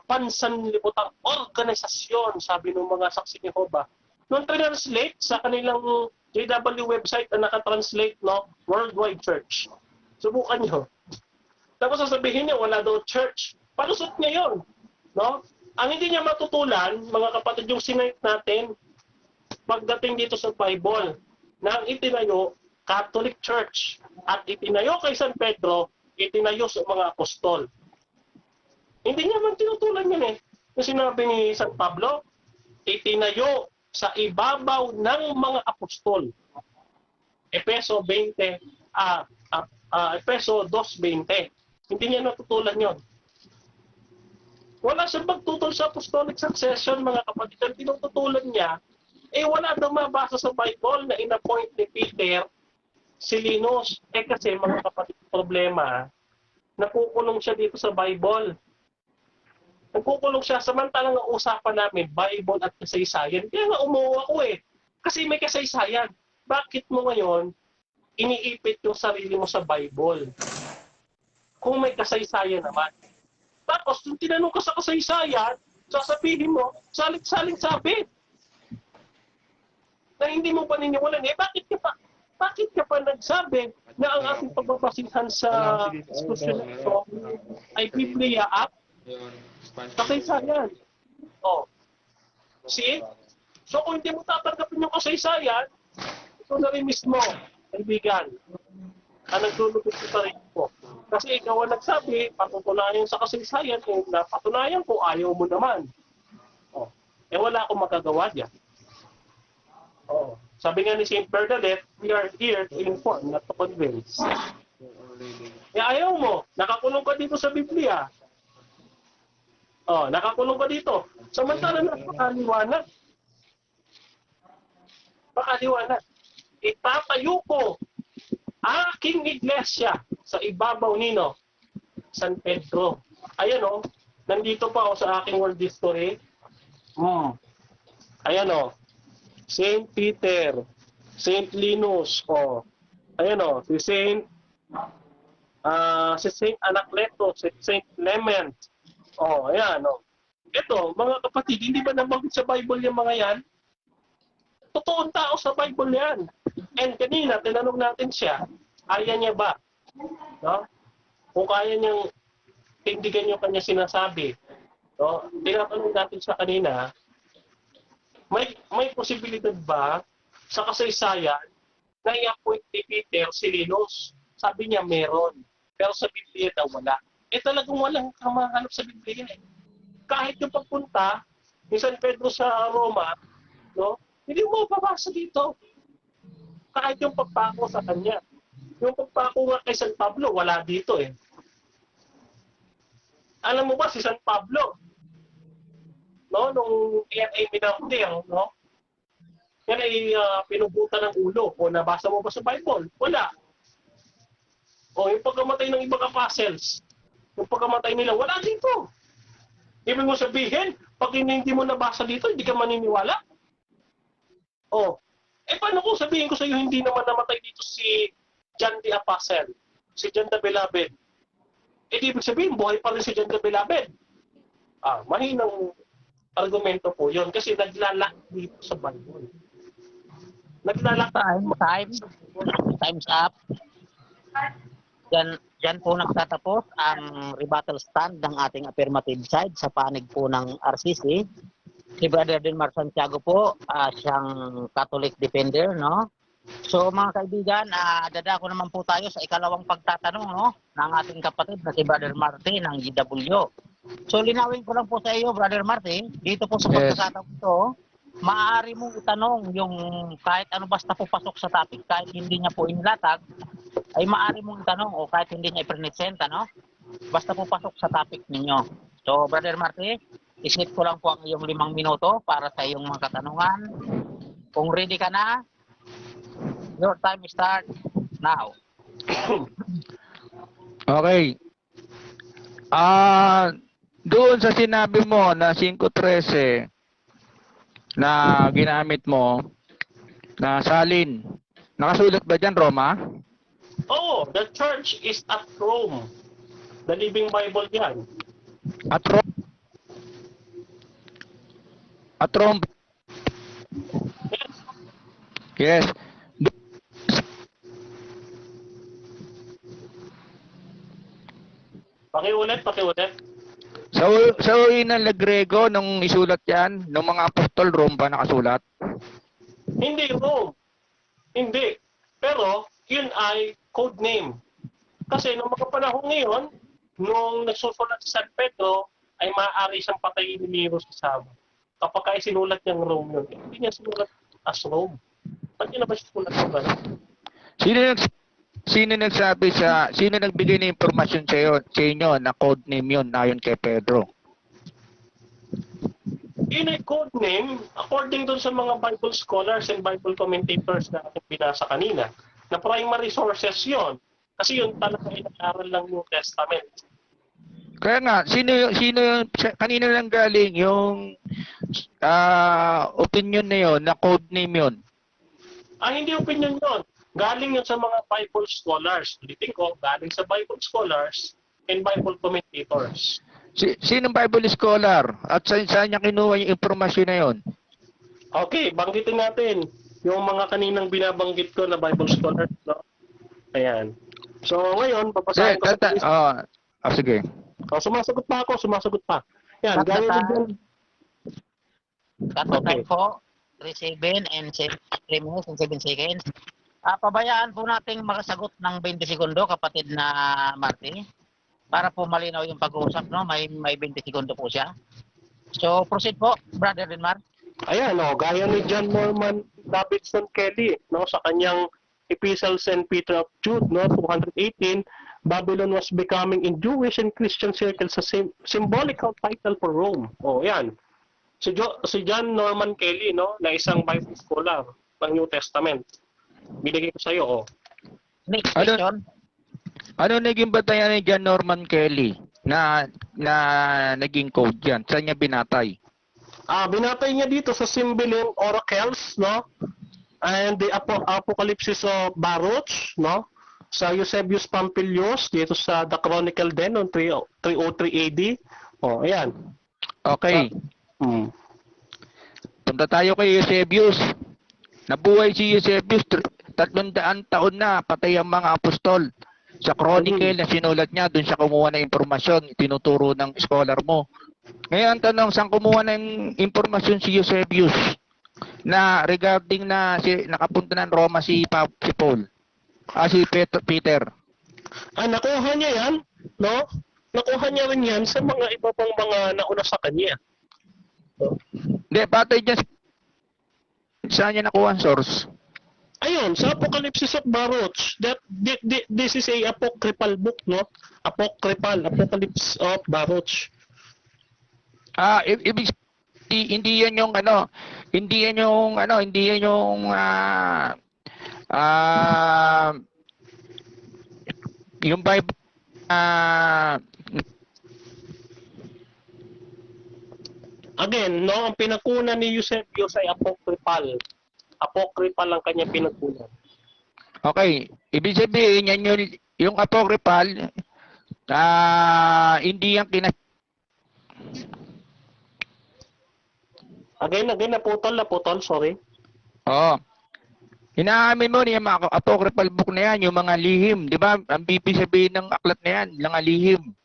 pansanlibutang organisasyon, sabi ng mga saksi ni Jehovah. Nung translate sa kanilang JW website na nakatranslate, no, Worldwide Church. Subukan nyo. Tapos sasabihin niya, wala daw church. Palusot niya yun. No? Ang hindi niya matutulan, mga kapatid, yung sinite natin, pagdating dito sa Bible, na ang itinayo, Catholic Church. At itinayo kay San Pedro, itinayo sa mga apostol. Hindi niya man tinutulan yan Yung sinabi ni San Pablo, itinayo sa ibabaw ng mga apostol. Efeso 2:20. Hindi niya natutulan yon. Wala siyang pagtutol sa apostolic succession, mga kapatid. Ang tinututulan niya, wala daw mabasa sa Bible na in-appoint ni Peter si Linus. Kasi, mga kapatid, problema, nakukulong siya dito sa Bible. Nagkukulong siya, samantalang ang usapan namin, Bible at kasaysayan. Kaya nga umuha ako Kasi may kasaysayan. Bakit mo ngayon iniipit yung sarili mo sa Bible? Kung may kasaysayan naman. Tapos, kung tinanong ka sa kasaysayan, sasabihin mo, salit-saling sabi. Na hindi mo paniniwalan. Bakit ka pa nagsabi na ang ating pagbabasihan sa diskusyon na ito ay Biblia at kasaysayan? See? So kung hindi mo tatanggapin yung kasaysayan, ito na rin mismo, kaibigan, ang naglulugod sa sarili mo. Kasi ikaw ang nagsabi, patutunayan sa kasaysayan, napatunayan ko, ayaw mo naman. Wala akong magagawa diyan. Sabi nga ni St. Bernadette, we are here to inform, not to convince. Ayaw mo, nakakulong ka dito sa Biblia. Nakakulong ka dito. Samantala napakaliwanag. Itatayo ko aking iglesia sa ibabaw nino, San Pedro. Ayan nandito pa sa aking world history. Ayan Saint Peter, Saint Linus, ayan si Saint Anacleto, si Saint Clement. Ayan Ito, mga kapatid, hindi ba nabanggit sa Bible yung mga yan? Totoong tao sa Bible yan. And kanina, tinanong natin siya, kaya niya ba? No? Kung kaya niyang tindigan yung kanya sinasabi. No? Tinatanong natin sa kanina, may posibilidad ba sa kasaysayan na i-appoint ni Peter si Linus? Sabi niya meron. Pero sa Biblia daw wala. Talagang walang kamahanap sa Biblia. Kahit yung pagpunta ni San Pedro sa Roma, no? Hindi mo mababasa dito. Kahit yung pagpako sa kanya. Yung pagpako nga kay San Pablo, wala dito eh. Alam mo ba si San Pablo? No, nung yan ay minartir, no? Yan ay pinubutan ng ulo. O nabasa mo ba sa Bible? Wala. O yung pagkamatay ng ibang apostles, yung pagkamatay nila, wala dito. Ibig mo sabihin, pag hindi mo nabasa dito, hindi ka maniniwala? O, paano kung sabihin ko sa iyo, hindi naman namatay dito si John the Apostle, si John the Beloved? Ibig sabihin, buhay pa rin si John the Beloved. Mahinang argumento po yun kasi naglalak dito sa Bible. Naglalak. Time's up. Diyan po nagtatapos ang rebuttal stand ng ating affirmative side sa panig po ng RCC. Si Brother Denmar Santiago po, siyang Catholic defender, no? So mga kaibigan, dadako naman po tayo sa ikalawang pagtatanong, no, ng ating kapatid na si Brother Marty ng GW. So linawin ko lang po sa iyo, Brother Marty, dito po sa pagkakataon ito, maaari mong itanong yung kahit ano basta po pasok sa topic, kahit hindi niya po inilatag, ay maaari mong itanong o kahit hindi niya i-present, no? Basta po pasok sa topic ninyo. So Brother Marty, isit ko lang po ang iyong 5 minuto para sa iyong mga katanungan. Kung ready ka na, your time start now. Okay. Doon sa sinabi mo na 5:13 na ginamit mo na salin, nakasulat ba dyan, Roma? Oh, the church is at Rome. The Living Bible yan. At Rome? At Rome? Yes. Pakiulit. Sa unang Grego, nung isulat yan, nung mga apostol, Rome ba nakasulat? Hindi Rome. Hindi. Pero, yun ay code name. Kasi nung mga panahon ngayon, nung nagsusulat si San Pedro, ay maaari siyang patayin ni Nero sa Sama. Kapag ay sinulat niyang Rome yun, hindi niya sinulat as Rome. Ba't niya na ba sinulat ng gano'n? Sino nagbigay ng impormasyon sa inyo na code name yun ayon kay Pedro? Yun ay code name, according dun sa mga Bible scholars and Bible commentators na ating binasa kanina, na primary sources yon. Kasi yun talaga inaaral ng New Testament. Kaya nga, kanino lang galing yung opinion na yun, na code name yun? Hindi opinion yun. Galing yun sa mga Bible scholars. Ulitin ko, galing sa Bible scholars and Bible commentators. Sinong Bible scholar? At saan niya kinuha yung impormasyon na yun? Okay, banggitin natin yung mga kaninang binabanggit ko na Bible scholars. No? Ayan. So, ngayon, papasahin ko sige. Sumasagot pa. Yan, gaya din dyan. Cut the time po. 3 and 7 minutes and 7 seconds. Pabayaan po nating makasagot ng 20 segundo, kapatid na Marty. Para po malinaw yung pag-uusap, no? May 20 segundo po siya. So, proceed po, Brother Denmar. Ayan, gaya ni John Norman Davidson Kelly, no, sa kanyang Epistles and Peter of Jude, no, 218, Babylon was becoming in Jewish and Christian circles a symbolical title for Rome. Yan. Si John Norman Kelly, no, na isang Bible scholar ng New Testament. Binigay ko sa iyo, Next question. Ano naging batayan ni John Norman Kelly na naging code yan? Saan niya binatay? Binatay niya dito sa Cymbeline Oracles, no? And the Apocalypse of Baruch, no? Sa Eusebius Pampilius, dito sa The Chronicle din, noong 303 AD. Ayan. Okay. Punta tayo kay Eusebius. Nabuhay si Eusebius, 300 taon na, patay ang mga apostol. Sa chronicle na sinulat niya, doon siya kumuha ng impormasyon, tinuturo ng scholar mo. Ngayon, ang tanong, saan kumuha ng impormasyon si Eusebius na regarding na nakapunta ng Roma si Paul? Si Peter. Nakuha niya yan, no? Nakuha niya rin yan sa mga iba pang mga nauna sa kanya. Hindi, patay dyan. Saan niya nakuha ang source? Ayun, sa Apocalypse of Baruch, this is a apocryphal book, no? Apocalypse of Baruch. Ibig hindi yan yung yung Bible Again, no, ang pinagkunan ni Eusebius ay apocryphal. Apocryphal ang kanyang pinagkunan. Okay, ibig sabihin yan yung apocryphal hindi yan Again, naputol, sorry. Oo. Inaamin mo niya mga apocryphal book na yan, yung mga lihim, di ba? Ang bibig sabihin ng aklat na yan, mga lihim.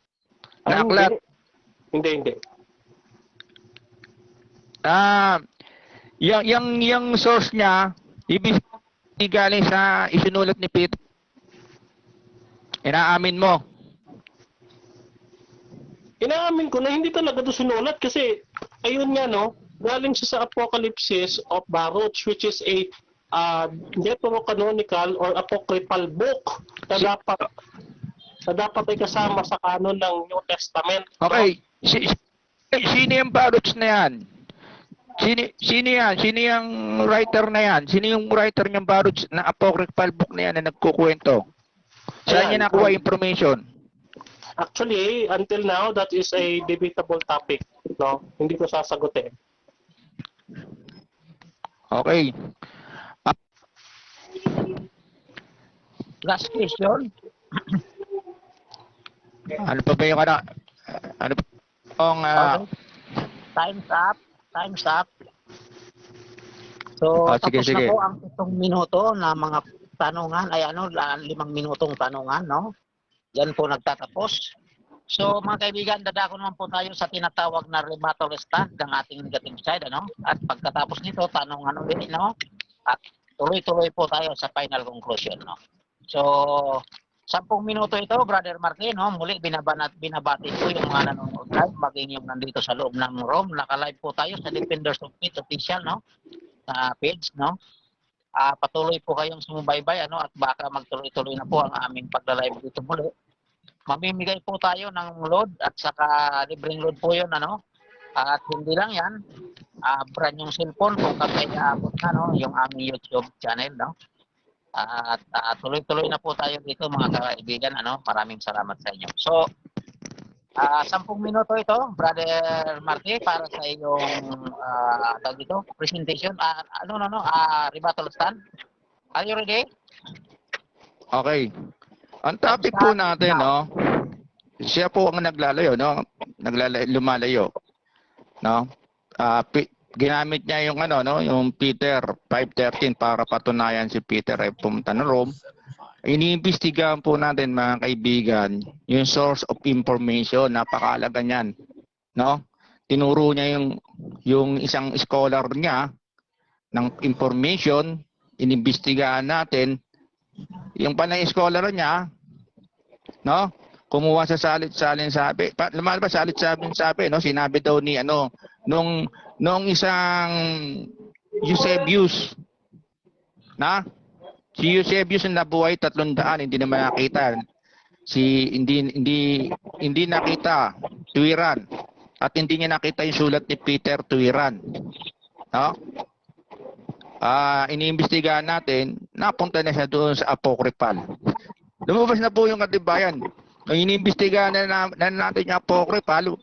Na aklat. Hindi. Yung source niya, ibig galing sa isinulat ni Peter. Inaamin mo. Inaamin ko na hindi talaga ito sinulat kasi ayun nga, no, galing siya sa Apocalypse of Baruch, which is a deuterocanonical or apocryphal book na dapat ay kasama sa kanon ng New Testament. Okay. Sino yung Baruch na yan? Sino yan? Sino yung writer na yan? Sino yung writer ng Baruch na apocryphal book na yan na nagkukwento? Saan niya nakuha information? Actually, until now, that is a debatable topic. No? Hindi ko sasagutin. Okay. Last question. Ano pa ba yung ano pa yung Time's up. So, sige, tapos sige. na po ang 7 minuto na mga tanungan, 5 minutong tanungan, no? Yan po nagtatapos. So, mga kaibigan, dadako naman po tayo sa tinatawag na rebuttal stand ng ating negative side, ano? At pagkatapos nito, tanungan ulit, no? At tuloy-tuloy po tayo sa final conclusion, no? So, 10 minuto ito, Brother Martin, no? Muli binabati po yung mga nanonood live, maging yung nandito sa loob ng room. Naka-live po tayo sa Defenders of Faith official, no? Page, no? Patuloy po kayong sumubaybay, ano? At baka magtuloy-tuloy na po ang aming pagla-live dito muli. Mamimigay po tayo ng load at saka libreng load po yun, ano? At hindi lang yan, brand yung cellphone kung kami aabot na, no? Yung aming YouTube channel, no? At tuloy-tuloy na po tayo dito mga kaibigan, ano? Maraming salamat sa inyo. So, 10 minuto ito, Brother Marty, para sa iyong dito, presentation. Rebuttal stand. Are you ready? Okay. Ang topic po natin, no? Siya po ang naglalayo, no? Lumalayo. No? Ginamit niya yung yung Peter 5:13 para patunayan si Peter ay pumunta ng Rome. Iniimbestigahan po natin mga kaibigan yung source of information, napakahalaga niyan, no? Tinuro niya yung isang scholar niya ng information, inimbestigahan natin yung panay scholar niya, no? Kumuha sa salit-salin sabi. Lumalabas salit-salin sabi, no? Sinabi daw ni nung isang Eusebius, na si Eusebius na nabuhay 300, hindi naman nakita. Hindi nakita tuwiran at hindi niya nakita yung sulat ni Peter tuwiran. No? Iniimbestigahan natin, napunta na siya doon sa apocryphal. Lumabas na po yung katibayan. Nung iniimbestigahan na natin yung apocryphal,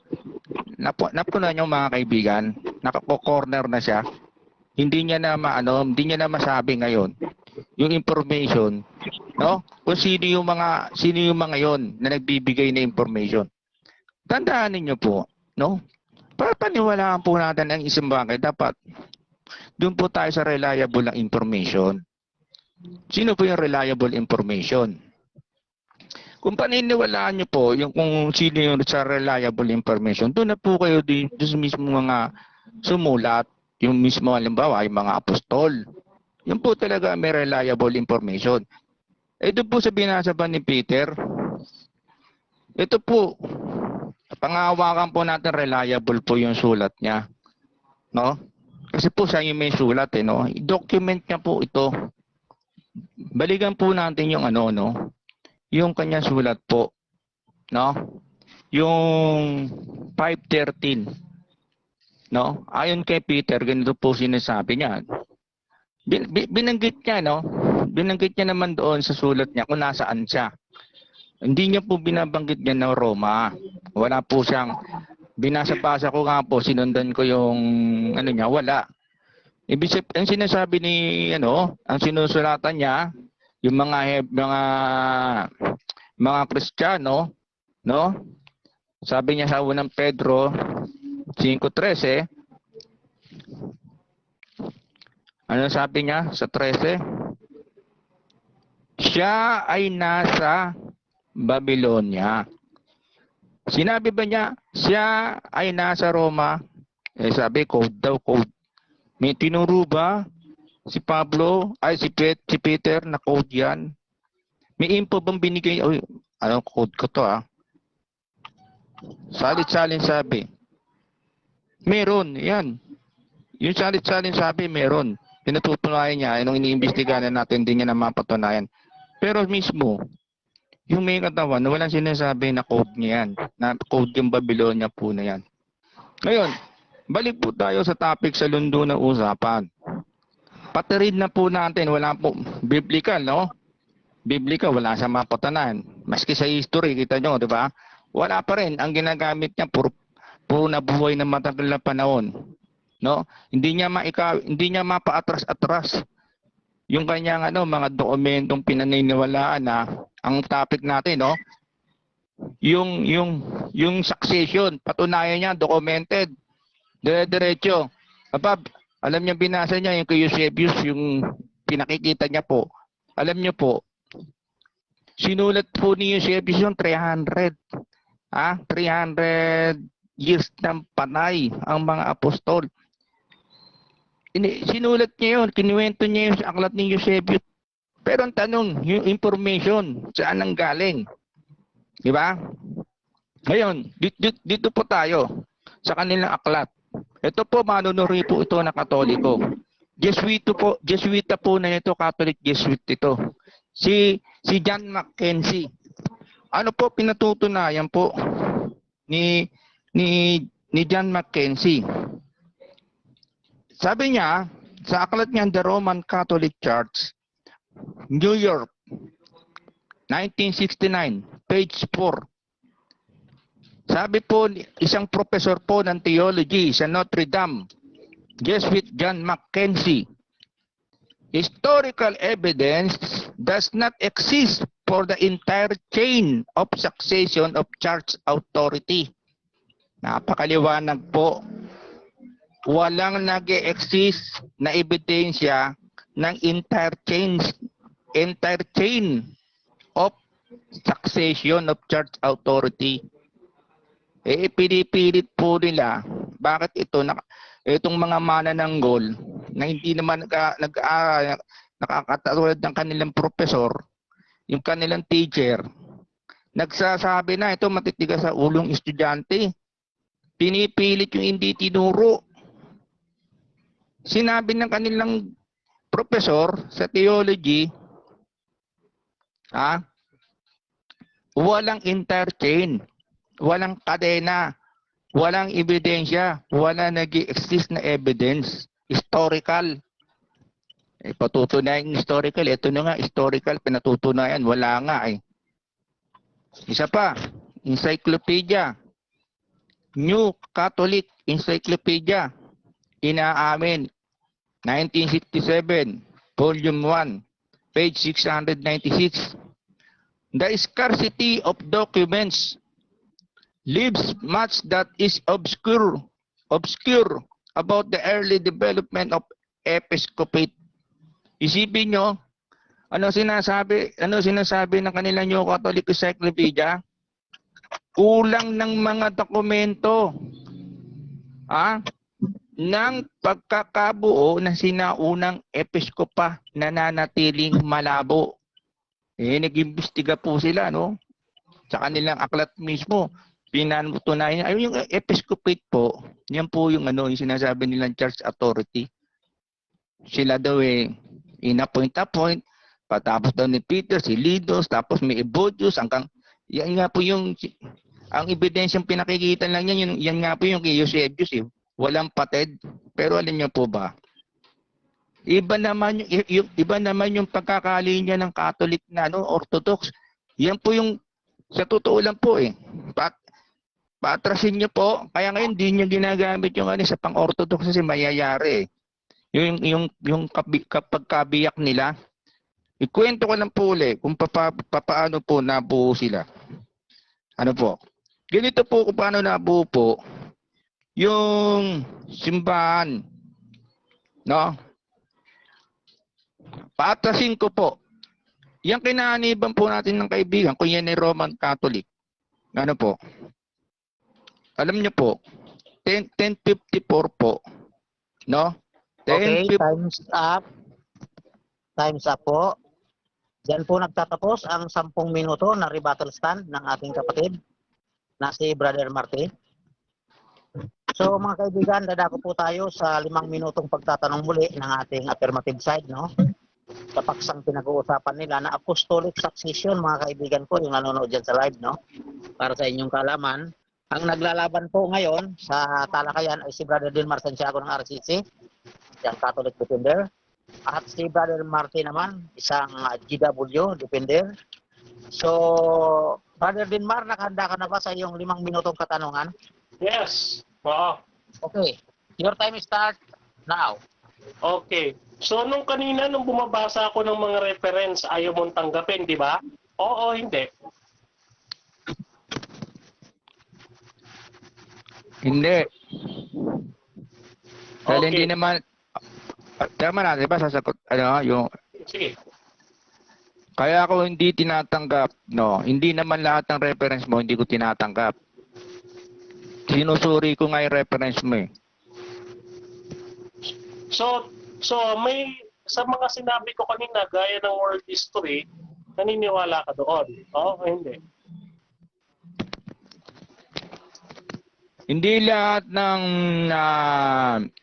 napunan yung mga kaibigan, nakapo-corner na siya. Hindi niya na masabi ngayon yung information, no? Kung sino yung mga yon na nagbibigay na information. Tandaan niyo po, no? Paniwalaan po natin ang isang bagay, dapat doon po tayo sa reliable na information. Sino po yung reliable information? Kung paniniwalaan nyo po, yung kung sino yung sa reliable information, doon na po kayo din sa mismo mga sumulat, yung mismo halimbawa, yung mga apostol. Yun po talaga may reliable information. Ito po sa binasa pa ni Peter, ito po, pangahawakan po natin reliable po yung sulat niya. No? Kasi po siya yung may sulat, no? I-document niya po ito. Balikan po natin yung yung kanya sulat po, no? Yung 5:13, no? Ayon kay Peter, ganito po sinasabi niya. Binanggit niya, no? Binanggit niya naman doon sa sulat niya kung nasaan siya. Hindi niya po binabanggit niya na Roma. Wala po siyang, binasa-basa ko nga po, sinundan ko yung niya, wala. Ibig sabihin, ang sinasabi ni, ang sinusulatan niya, yung mga Kristiyano, no? Sabi niya sa unang Pedro 5:13, ano sabi niya sa 13? Siya ay nasa Babylonia. Sinabi ba niya, siya ay nasa Roma? Sabi, code daw, code. May tinuro ba si Pablo, si Peter na code yan? May info bang binigay? Anong code ko to Salit-salin sabi. Meron, yan. Yung salit-salin sabi, meron. Pinatutunayan niya, nung iniimbestigahan natin, hindi niya na mapatunayan. Pero mismo, yung may katawan, walang sinasabi na code niya yan. Na code yung Babylonia po na yan. Ngayon, balik po tayo sa topic sa lundo na usapan. Pati-read na po natin, wala po, biblical, no? Biblical, wala sa mapatunayan. Maski sa history, kita nyo, di ba? Wala pa rin. Ang ginagamit niya, puro nabuhay na matagal na panahon. No? Hindi niya mapaatras-atras yung kanyang mga dokumentong pinaniniwalaan na ang topic natin, no? Yung succession, patunayan niya, documented. Dire-diretso. Alam niyo binasa niya yung kay Eusebius, yung pinakikita niya po. Alam niyo po, sinulat po ni Eusebius yung 300 years ng panay ang mga apostol. Sinulat niya yun, kinuwento niya yun sa aklat ni Eusebius. Pero ang tanong, yung information, saan ang galing? Di ba? Ngayon, dito po tayo sa kanilang aklat. Ito po, manunuri po ito na Katoliko. Jesuita po na ito, Catholic Jesuit ito. Si John Mackenzie. Ano po pinatutunayan po ni John Mackenzie? Sabi niya, sa aklat niya, The Roman Catholic Church, New York, 1969, page 4. Sabi po, isang professor po ng theology sa Notre Dame, Jesuit John Mackenzie, historical evidence does not exist for the entire chain of succession of church authority. Napakaliwanag po. Walang nag-exist na ebidensya ng entire chain of succession of church authority. Pinipilit po nila, bakit itong mga manananggol na hindi naman nakakatulad ng kanilang profesor, yung kanilang teacher, nagsasabi na ito matitigas sa ulong estudyante. Pinipilit yung hindi tinuro. Sinabi ng kanilang profesor sa theology, walang interchain, walang kadena, walang ebidensya, wala nag-exist na evidence, historical. Patutunayan historical, ito na nga historical, pinatutunayan, wala nga Isa pa, encyclopedia, New Catholic Encyclopedia, inaamin, 1967, volume 1, page 696. The scarcity of documents leaves much that is obscure about the early development of episcopate. Isipin nyo, Ano sinasabi ng kanila New Catholic Encyclopedia? Kulang ng mga dokumento ng pagkakabuo ng sinaunang episkopa na nanatiling malabo. Nag-imbestiga po sila, no? Sa kanilang aklat mismo, pinatunayan. Ayun yung episcopate po, yan po yung yung sinasabi nilang church authority. Sila daw in-appoint, patapos daw ni Peter, si Lidos, tapos may Evodius, yan nga po yung, ang ebidensyang pinakikita lang yan nga po yung kay Eusebius, walang patid. Pero alam niyo po ba, iba naman yung pagkakalinya ng Catholic na Orthodox. Yan po yung, sa totoo lang po paatrasin niyo po, kaya ngayon hindi niyo ginagamit yung sa pang-Orthodox kasi mayayari. Yung kapag kabiyak nila, ikwento ko lang po ulit kung paano po nabuo sila. Ano po? Ganito po kung paano nabuo po yung simbahan. No? Paatrasin ko po. Yang kinaniban po natin ng kaibigan, kung yan ay Roman Catholic. Ano po? Alam niyo po, 1054 po. No? Okay, time's up. Time's up po. Diyan po nagtatapos ang 10 minuto na rebuttal stand ng ating kapatid na si Brother Marty. So mga kaibigan, dadako po tayo sa 5 minutong pagtatanong muli ng ating affirmative side, no? Sa paksang pinag-uusapan nila na apostolic succession, mga kaibigan ko, yung nanonood dyan sa live, no? Para sa inyong kalaman, ang naglalaban po ngayon sa talakayan ay si Brother Dilmar Santiago ng RCC, yung Catholic Defender. At si Brother Marty naman, isang GW Defender. So, Brother Dilmar, nakahanda ka na ba sa iyong 5 minutong katanungan? Yes. Oo. Okay. Your time start now. Okay. So, nung kanina, nung bumabasa ako ng mga reference, ayaw mong tanggapin, di ba? Oo, hindi. Hindi. Dahil Okay. hindi naman, tama na, di ba, sasagot, Sige. kaya ako hindi tinatanggap, no, hindi naman lahat ng reference mo, hindi ko tinatanggap. Sinusuri ko nga yung reference mo So may sa mga sinabi ko kanina gaya ng world history, naniniwala ka doon? Oo, hindi. Hindi lahat ng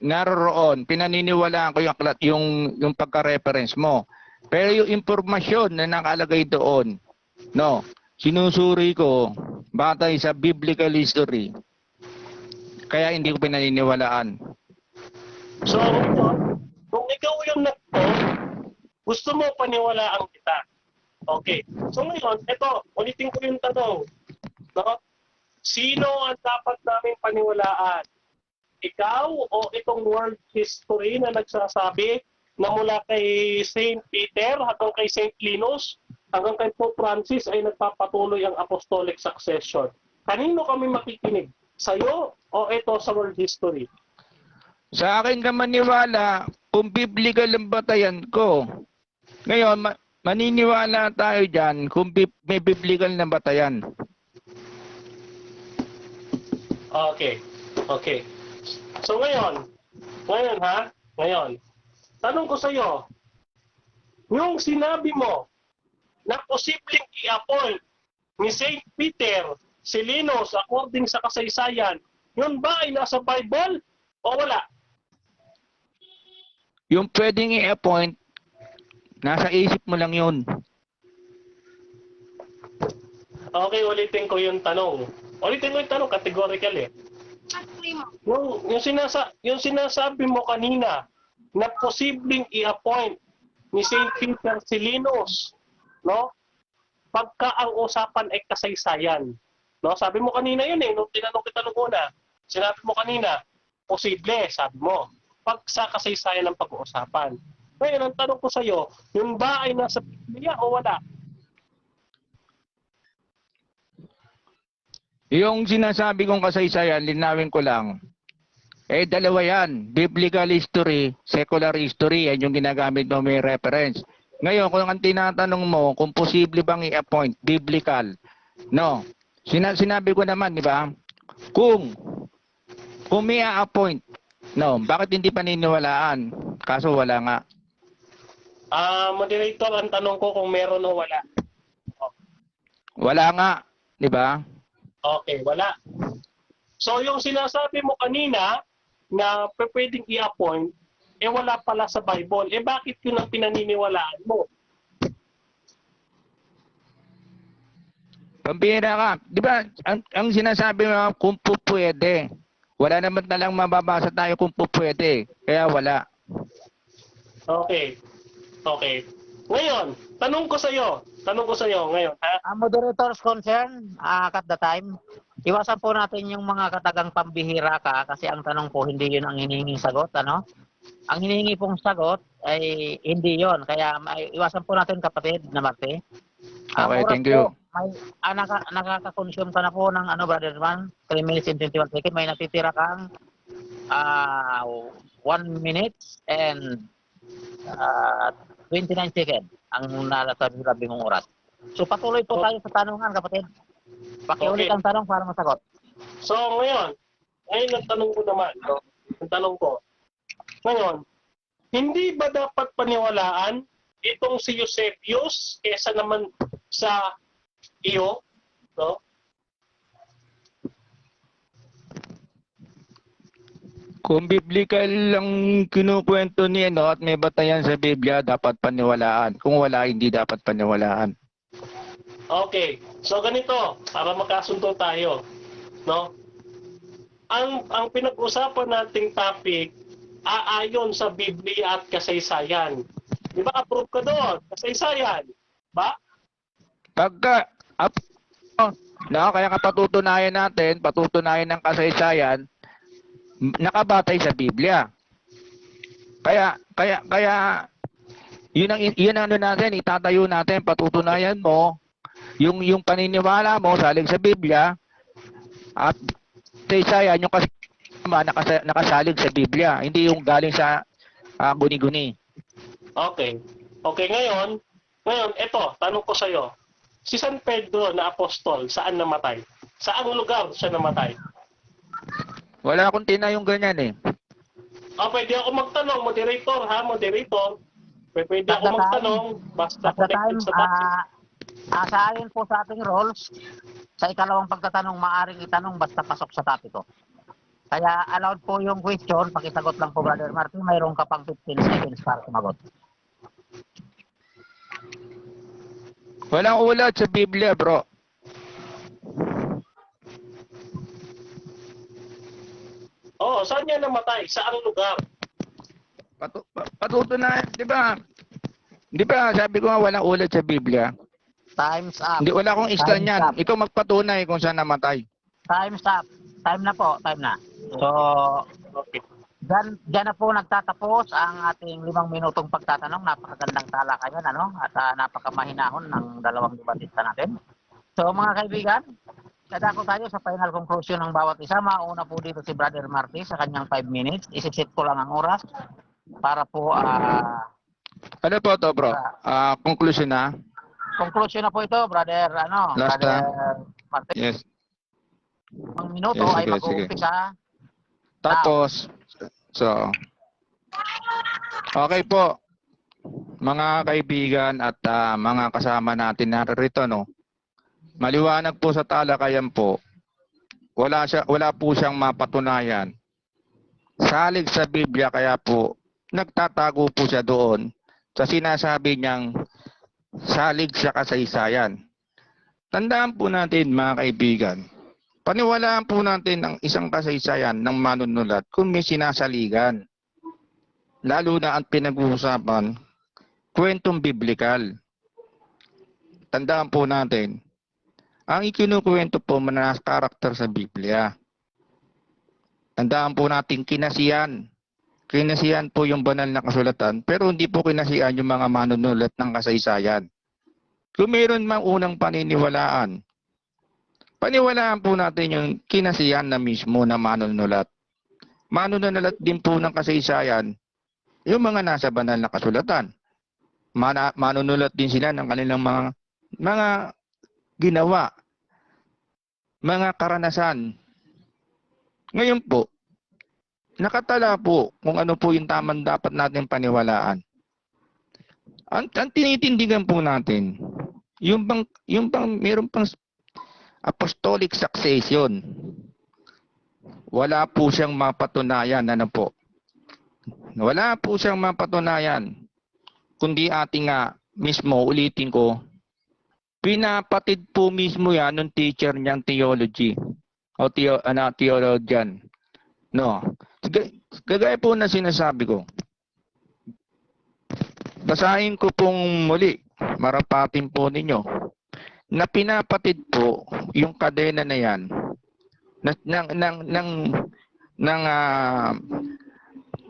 naroroon, pinaniniwalaan ko yung aklat, yung pagka-reference mo. Pero yung impormasyon na nakalagay doon, no, sinusuri ko batay sa biblical history. Kaya hindi ko pinaniniwalaan. So, kung ikaw yung gusto mo paniwalaan kita. Okay. So ngayon, ito, ulitin ko yung tanong. No? Sino ang dapat namin paniwalaan? Ikaw o itong world history na nagsasabi na mula kay Saint Peter hanggang kay Saint Linus hanggang kay Pope Francis ay nagpapatuloy ang apostolic succession? Kanino kami makikinig? Sa'yo o ito sa world history? Sa akin ka maniwala kung biblical ang batayan ko. Ngayon, maniniwala tayo dyan kung may biblical na batayan. Okay. Okay. So ngayon ha? Ngayon, tanong ko sa iyo, yung sinabi mo na posibleng i-appoint ni Saint Peter si Linus according sa kasaysayan, yun ba ay nasa Bible o wala? Yung pwedeng i-appoint, nasa isip mo lang yun. Okay, ulitin ko yung tanong. Categorical eh. Yung sinasabi mo kanina na posibleng i-appoint ni Saint Peter si Linus, no? Pagka ang usapan ay kasaysayan. No? Sabi mo kanina yun eh, nung tinanong kita nung una. Sinabi mo kanina, posible, sabi mo. Pag sa kasaysayan ng pag-uusapan. Ngayon, ang tanong ko sa iyo, yun ba ay nasa Biblia o wala? Yung sinasabi kong kasaysayan, linawin ko lang. Dalawa yan. Biblical history, secular history, yan yung ginagamit mo may reference. Ngayon, kung ang tinatanong mo, kung posible bang i-appoint, biblical. No. Sinabi ko naman, di ba? Kung may a-appoint, no, bakit hindi paniniwalaan? Kaso wala nga. Moderator, ang tanong ko kung meron o wala. Wala nga, di ba? Okay, wala. So yung sinasabi mo kanina na pwedeng i-appoint, wala pala sa Bible. Bakit yun ang pinaniniwalaan mo? Pambira ka. Di ba, ang sinasabi mo, kung po pwede. Wala naman talang mababasa tayo kung po pwede. Kaya wala. Okay. Okay. Ngayon, tanong ko sa iyo ngayon, ha? Ang moderator's concern, at the time, iwasan po natin yung mga katagang pambihira ka kasi ang tanong po hindi yun ang hinihinging sagot, ano? Ang hinihingi pong sagot ay hindi yon. Kaya iwasan po natin kapatid na Marte. Okay, thank you. May, nakaka-consume ka na po ng brother man, 3 minutes and 21 seconds. May natitira kang 1 minute and 29 seconds ang nalasabi mong oras. So patuloy po tayo sa tanungan, kapatid. Pakiulit ang tanong para masagot. So ngayon ang tanong ko naman, no? Ang tanong ko, ngayon, hindi ba dapat paniwalaan itong si Eusebius kesa naman sa iyo, no? Kung biblical lang kinukwento niya, no, at may batayan sa Biblia, dapat paniwalaan. Kung wala, hindi dapat paniwalaan. Okay. So ganito, para magkasundo tayo, no? Ang pinag-usapan nating topic aayon sa Biblia at kasaysayan. Di ba approve ka doon? Kasaysayan. Ba? Pagka, kaya patutunayan ng kasaysayan, nakabatay sa Biblia. Kaya yun ang natin, itatayo natin, patutunayan mo yung paniniwala mo salig sa Biblia at kasaysayan yung nakasalig sa Biblia, hindi yung galing sa guni-guni. Okay. Okay, ngayon, eto, tanong ko sa iyo. Si San Pedro na apostol, saan namatay? Saang lugar siya namatay? Wala akong tinayong ganyan eh. Pwede ako magtanong, moderator, ha, moderator. Pwede ako magtanong, basta At the time, connected sa topic. sa ayon po sa ating rules, sa ikalawang pagtatanong, maaring itanong basta pasok sa topic ko. Kaya allowed po yung question, pakisagot lang po, Brother Martin, mayroon ka pang 15 seconds para sumagot. Walang ulat sa Biblia, bro. Saan niya namatay? Saang lugar? Patutunayan, di ba? Di ba, sabi ko nga walang ulat sa Biblia. Time's up. Hindi, wala akong istan Time's yan. up. Ikaw magpatunay kung saan namatay. Time's up. Time na po, time na. So, Okay. Diyan na po nagtatapos ang ating 5 minutong pagtatanong. Napakagandang talakayan, at napakamahinahon ng dalawang debatista natin. So mga kaibigan, dadako tayo sa final conclusion ng bawat isa. Mauna po dito si Brother Marty sa kanyang 5 minutes. Isisit ko lang ang oras para po Ano po to, bro? Conclusion na? conclusion na po ito, Brother, Last Brother Marty. Yes. Ang minuto Yes, ay sige, mag-uumpisa. Tapos, okay po, mga kaibigan at mga kasama natin narito, no? Maliwanag po sa talakayan po, wala po siyang mapatunayan. Salig sa Biblia, kaya po, nagtatago po siya doon sa sinasabi niyang salig sa kasaysayan. Tandaan po natin, mga kaibigan, paniwalaan po natin ang isang kasaysayan ng manunulat kung may sinasaligan. Lalo na ang pinag-uusapan, kwentong biblikal. Tandaan po natin, ang ikinukwento po na karakter sa Biblia. Tandaan po natin kinasiyan. Kinasiyan po yung banal na kasulatan, pero hindi po kinasiyan yung mga manunulat ng kasaysayan. Kung mayroon mang unang paniniwalaan, paniwalaan po natin yung kinasiyan na mismo na manunulat. Manunulat din po ng kasaysayan yung mga nasa banal na kasulatan. manunulat din sila ng kanilang mga ginawa, mga karanasan. Ngayon po, nakatala po kung ano po yung tamang dapat natin paniwalaan. Ang tinitindigan po natin, yung bang meron pang apostolic succession. Wala po siyang mapatunayan, ano po. Wala po siyang mapatunayan. Kundi ating mismo, ulitin ko, pinapatid po mismo yan ng teacher niyang theology o theologian. No. Kagaya po na sinasabi ko. Basahin ko pong muli, marapatin po ninyo, na pinapatid po yung kadena na yan ng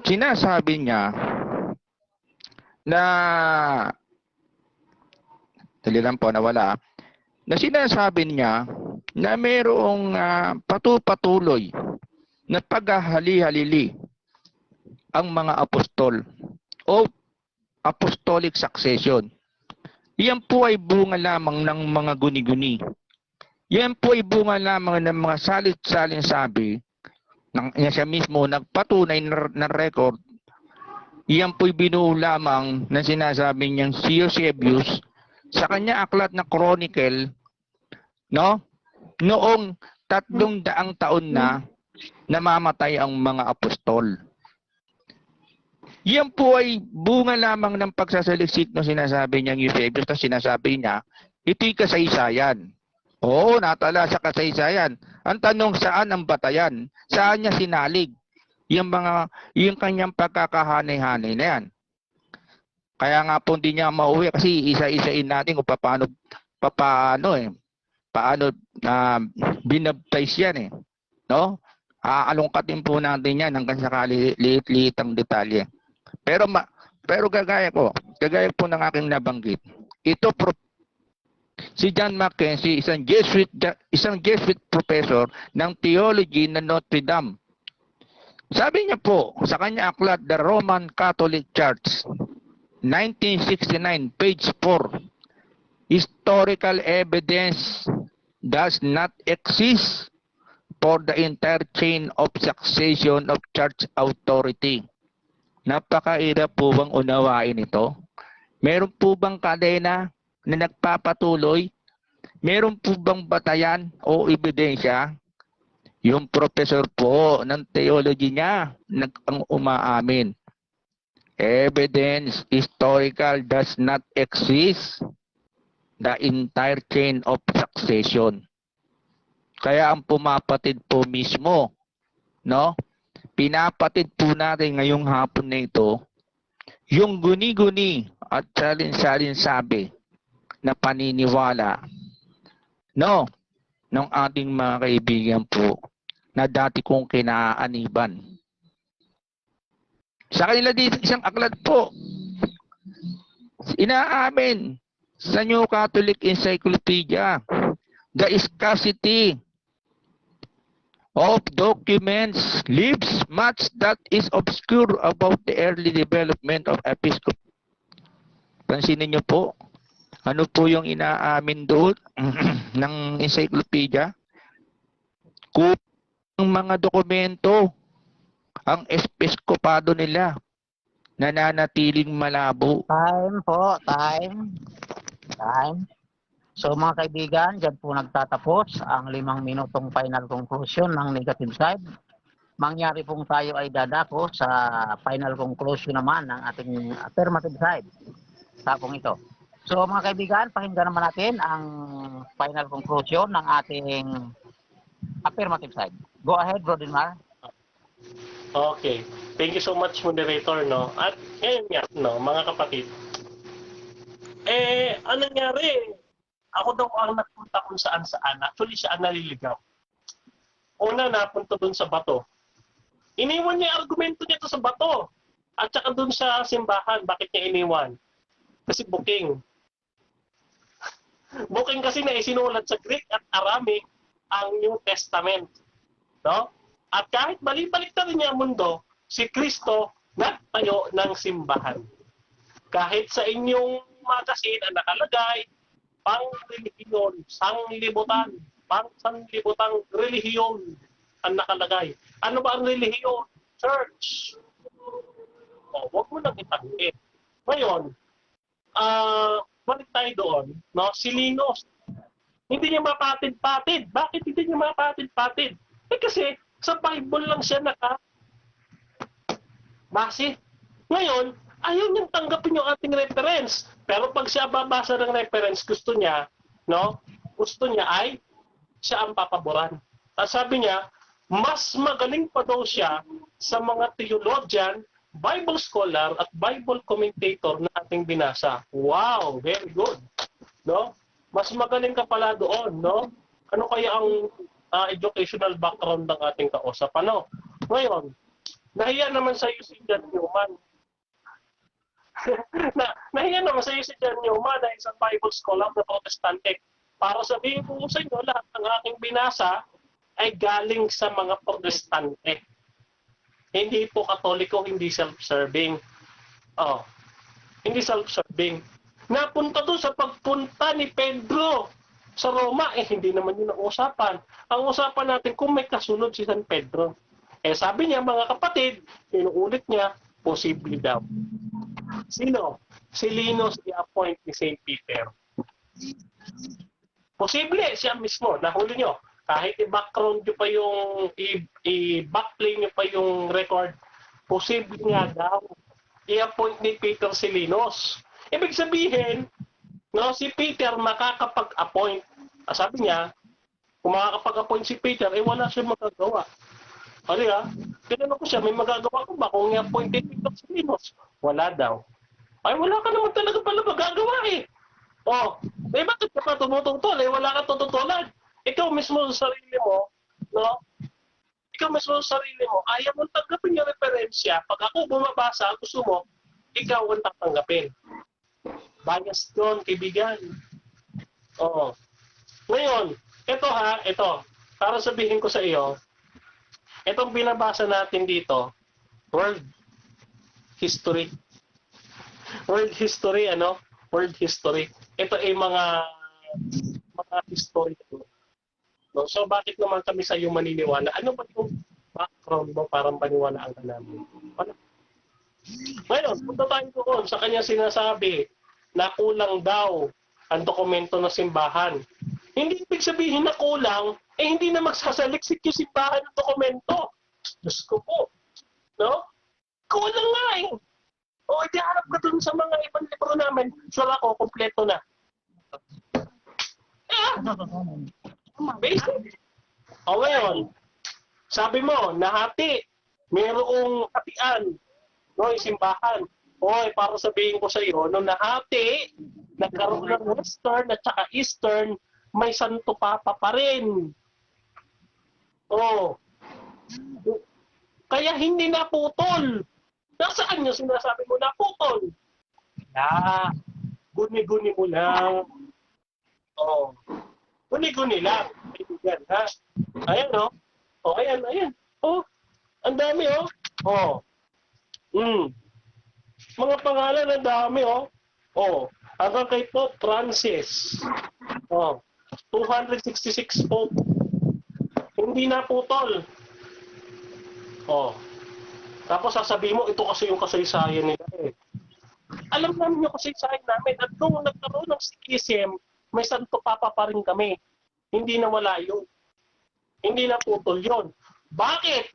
sinasabi niya na dali lang po nawala na sinasabi niya na mayroong patuloy na paghahali-halili ang mga apostol o apostolic succession. Yan po ay bunga lamang ng mga guni-guni. Yan po ay bunga lamang ng mga salit-salin sabi niya siya mismo nagpatunay ng record. Yan po'y binuo lamang na sinasabi niyang si Eusebius sa kanya aklat na Chronicle, no? Noong 300 taon na namamatay ang mga apostol. Yan po ay bunga lamang ng pagsasaliksik na sinasabi niyang Eusebius na sinasabi niya, ito'y kasaysayan. Oo, natala sa kasaysayan. Ang tanong, saan ang batayan? Saan niya sinalig? Yung kanyang pagkakahanay-hanay na yan. Kaya nga po hindi niya mauwi kasi isa-isain natin kung paano binabtize yan eh. No? Aalungkatin po natin yan hanggang sa liit-liit ang detalye. Pero kagaya po ng aking nabanggit, ito si John Mackenzie, isang Jesuit professor ng theology na Notre Dame. Sabi niya po sa kanya aklat, The Roman Catholic Church, 1969, page 4, historical evidence does not exist for the entire chain of succession of church authority. Napakairap po bang unawain ito? Meron po bang kadena na nagpapatuloy? Meron po bang batayan o ebidensya? Yung professor po ng theology niya ang umaamin. Evidence historical does not exist the entire chain of succession. Kaya ang pumapatid po mismo, no? Pinapatid po natin ngayong hapon na ito yung guni-guni at salin-salin sabi na paniniwala, no, ng ating mga kaibigan po na dati kong kinaaniban. Sa kanila dito isang aklat po, inaamin sa New Catholic Encyclopedia, the scarcity of documents leaves much that is obscure about the early development of episcopal. Pansinin niyo po, ano po yung inaamin doon ng encyclopedia? Kung mga dokumento ang episkopado nila nananatiling malabo. Time po, time. So mga kaibigan, dyan po nagtatapos ang 5 minutong final conclusion ng negative side. Mangyari pong tayo ay dadako sa final conclusion naman ng ating affirmative side. Tapong ito. So mga kaibigan, pakinggan naman natin ang final conclusion ng ating affirmative side. Go ahead, Bro Dinmar. Okay. Thank you so much, moderator, no? At ngayon nga, no, mga kapatid, ano nangyari? Ako daw ang nagpunta kung saan-saan. Actually, siya ang naliligaw. Una, napunta dun sa bato. Iniwan niya yung argumento niya to sa bato. At saka dun sa simbahan. Bakit niya iniwan? Kasi booking. Booking kasi na isinulat sa Greek at Aramaic ang New Testament. No? At kahit balik-balik na rin niya ang mundo, si Kristo nagtayo ng simbahan. Kahit sa inyong magazine ang nakalagay, pang-relihiyon, sanglibutan, pang-sanglibutang relihiyon ang nakalagay. Ano ba ang relihiyon? Church. O, huwag mo nang itanggi. Ngayon, balik tayo doon, no? Si Linos, hindi niya mapatid-patid. Bakit hindi niya mapatid-patid? Kasi sa Bible lang siya base. Ngayon, ayaw niyang tanggapin yung ating reference. Pero pag siya babasa ng reference, gusto niya ay siya ang papaboran. At sabi niya, mas magaling pa daw siya sa mga theologian, Bible scholar at Bible commentator na ating binasa. Wow, very good. No? Mas magaling ka pala doon, no? Ano kaya ang educational background ng ating kausap? Ano? Ngayon, nahiya naman sa iyo si John Newman. Nahiya naman sa iyo si John Newman na isang Bible scholar na protestante. Para sabihin ko sa inyo, lahat ng aking binasa ay galing sa mga protestante. Hindi po katoliko, hindi self-serving. Oh, hindi self-serving. Napunta doon sa pagpunta ni Pedro sa Roma, hindi naman yun ang usapan. Ang usapan natin kung may kasunod si San Pedro. Sabi niya, mga kapatid, inuulit niya, posible daw. Sino? Si Linos i-appoint ni St. Peter. Posible, siya mismo. Nahuli nyo. Kahit i-background nyo pa yung, i-backplay nyo pa yung record, posible nga daw. I-appoint ni Peter si Linos. Ibig sabihin, no, si Peter makakapag-appoint. Sabi niya, kung makakapag-appoint si Peter, wala siya magagawa. Ano ya? Tinanong ko siya, may magagawa ko ba kung i-appoint ni Peter si Linos? Wala daw. Ay, wala ka naman talaga pala magagawa eh. Oh, bakit ka pa tumututol? Wala ka tututulan. Ikaw mismo sa sarili mo, no? Ikaw mismo sa sarili mo, ayaw mong tanggapin yung referensya. Pag ako bumabasa, gusto mo, ikaw ang tatanggapin. Bias doon, kaibigan. Oo. Ngayon, ito. Para sabihin ko sa iyo, itong binabasa natin dito, world history. World history, ano? World history. Ito ay mga history. No? So, bakit naman kami sa iyo maniniwala? Ano ba yung background mo para maniwalaan ka namin? Ano? Ngayon, punta tayo doon sa kanya sinasabi na kulang daw ang dokumento ng simbahan. Hindi ibig sabihin na kulang, hindi na magsasaliksik yung simbahan ng dokumento. Diyos ko po. No? Kulang nga eh. O, hindi harap ka dun sa mga ibang libro namin. Sure ako, kompleto na. Basic. O ngayon, sabi mo, nahati. Mayroong hatian. No, yung simbahan. Oy, para sabihin ko sa iyo, nung nahati, nagkaroon ng Western at saka Eastern, may Santo Papa pa rin. Oh. Kaya hindi naputol. Nasaan yung sinasabi mo naputol? Guni-guni mo lang. Oh. Guni-guni lang. Kaibigan, ha? Ayan, oh. Oh, ayan. Oh, ang dami, oh. Oh. Mga pangalan ang dami, oh. Oh, hanggang kay Pope Francis. Oh, 266 Pope. Hindi na putol. Oh. Tapos sasabihin mo, ito kasi yung kasaysayan nila eh. Alam namin yung kasaysayan namin. At nung nagkaroon ng schism, may Santo Papa pa rin kami. Hindi na wala yun. Hindi na putol yun. Bakit?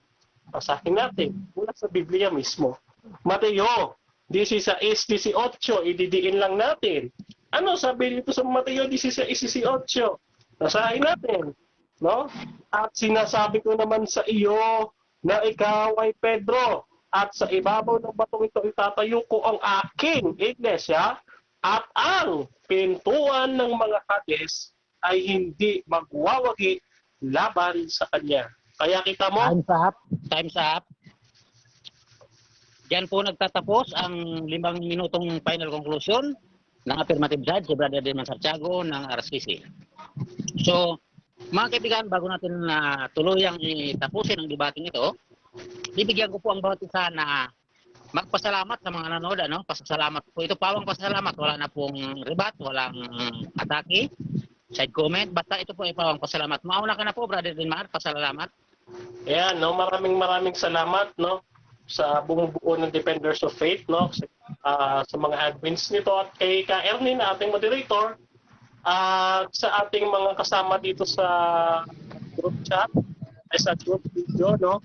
Basahin natin mula sa Biblia mismo. Mateo 16:18, ididiin lang natin. Ano sabi dito sa Mateo 16:18? Basahin natin, no? At sinasabi ko naman sa iyo na ikaw ay Pedro, at sa ibabaw ng batong ito itatayo ko ang aking iglesia, at ang pintuan ng mga Hades ay hindi magwawagi laban sa kanya. Kaya kita mo, Time's up. Diyan po nagtatapos ang 5 minutong final conclusion ng affirmative judge, si Brother Deman Santiago ng RSCC. So, mga kaibigan, bago natin tuluyang itapusin ang debating ito, bibigyan ko po ang bawat isa na magpasalamat sa mga nanood, ano? Pasasalamat po. Ito pawang pasasalamat. Wala na pong rebat, walang atake, side comment. Basta ito po ay pawang pasalamat. Mauna ka na po, Brother Denmar. Pasalamat. Ayan, no, maraming salamat, no, sa buong buo ng Defenders of Faith, no, sa mga admins nito at kay Ka Ernie na ating moderator, at sa ating mga kasama dito sa group chat, ay sa group video, no,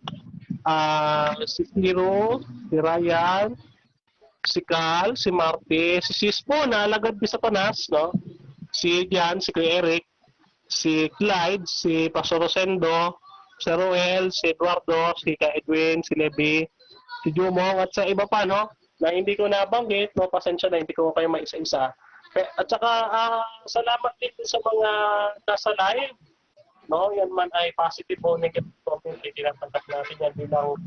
si Hiro, si Ryan, si Cal, si Marty, si Sispo na lagad sa Panas, no, si Jan, si Kuya Eric, si Clyde, si Pastor Rosendo, si Roel, si Eduardo, si Ka Edwin, si Levi, si Jumong, at sa iba pa, no, na hindi ko nabanggit, no, pasensya na, hindi ko kayo maisa-isa. At saka, salamat din sa mga nasa live, no, yan man ay positive o negative comment, tinatanggap natin yan bilang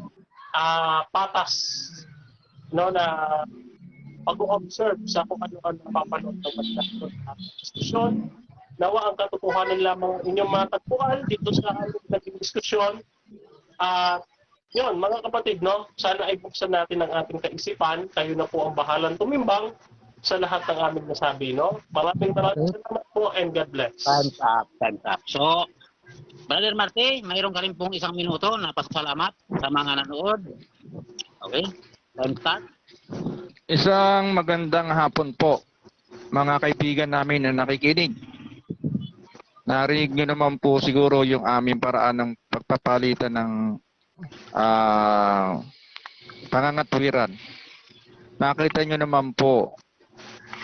patas, no, na pag-observe sa kung ano-ano napapanood ng mga diskusyon. Nawa ang katotohanan lamang inyong matagpuan dito sa naging diskusyon. Yun, mga kapatid, no, sana ay buksan natin ang ating kaisipan. Kayo na po ang bahalang tumimbang sa lahat ng aming nasabi, no? Maraming salamat po and God bless. Time's up, time's up. So, Brother Marte, mayroon ka rin pong 1 minuto na pasalamat sa mga nanood. Okay? Time start. Isang magandang hapon po, mga kaibigan namin na nakikinig. Narinig nyo naman po siguro yung aming paraan ng pagpapalitan ng pangangatwiran. Nakita nyo naman po